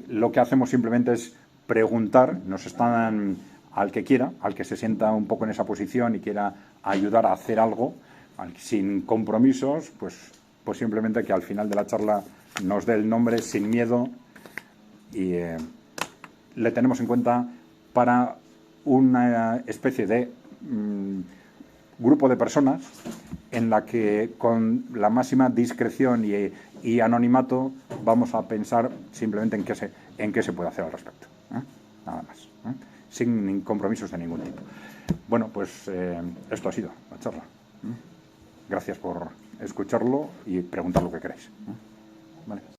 lo que hacemos simplemente es preguntar, nos están, al que quiera, al que se sienta un poco en esa posición y quiera ayudar a hacer algo, sin compromisos, pues simplemente que al final de la charla nos dé el nombre sin miedo y le tenemos en cuenta para una especie de grupo de personas en la que con la máxima discreción y anonimato vamos a pensar simplemente en qué se puede hacer al respecto, nada más, sin compromisos de ningún tipo. Bueno, pues esto ha sido la charla. Gracias por escucharlo y preguntar lo que queráis. ¿Vale?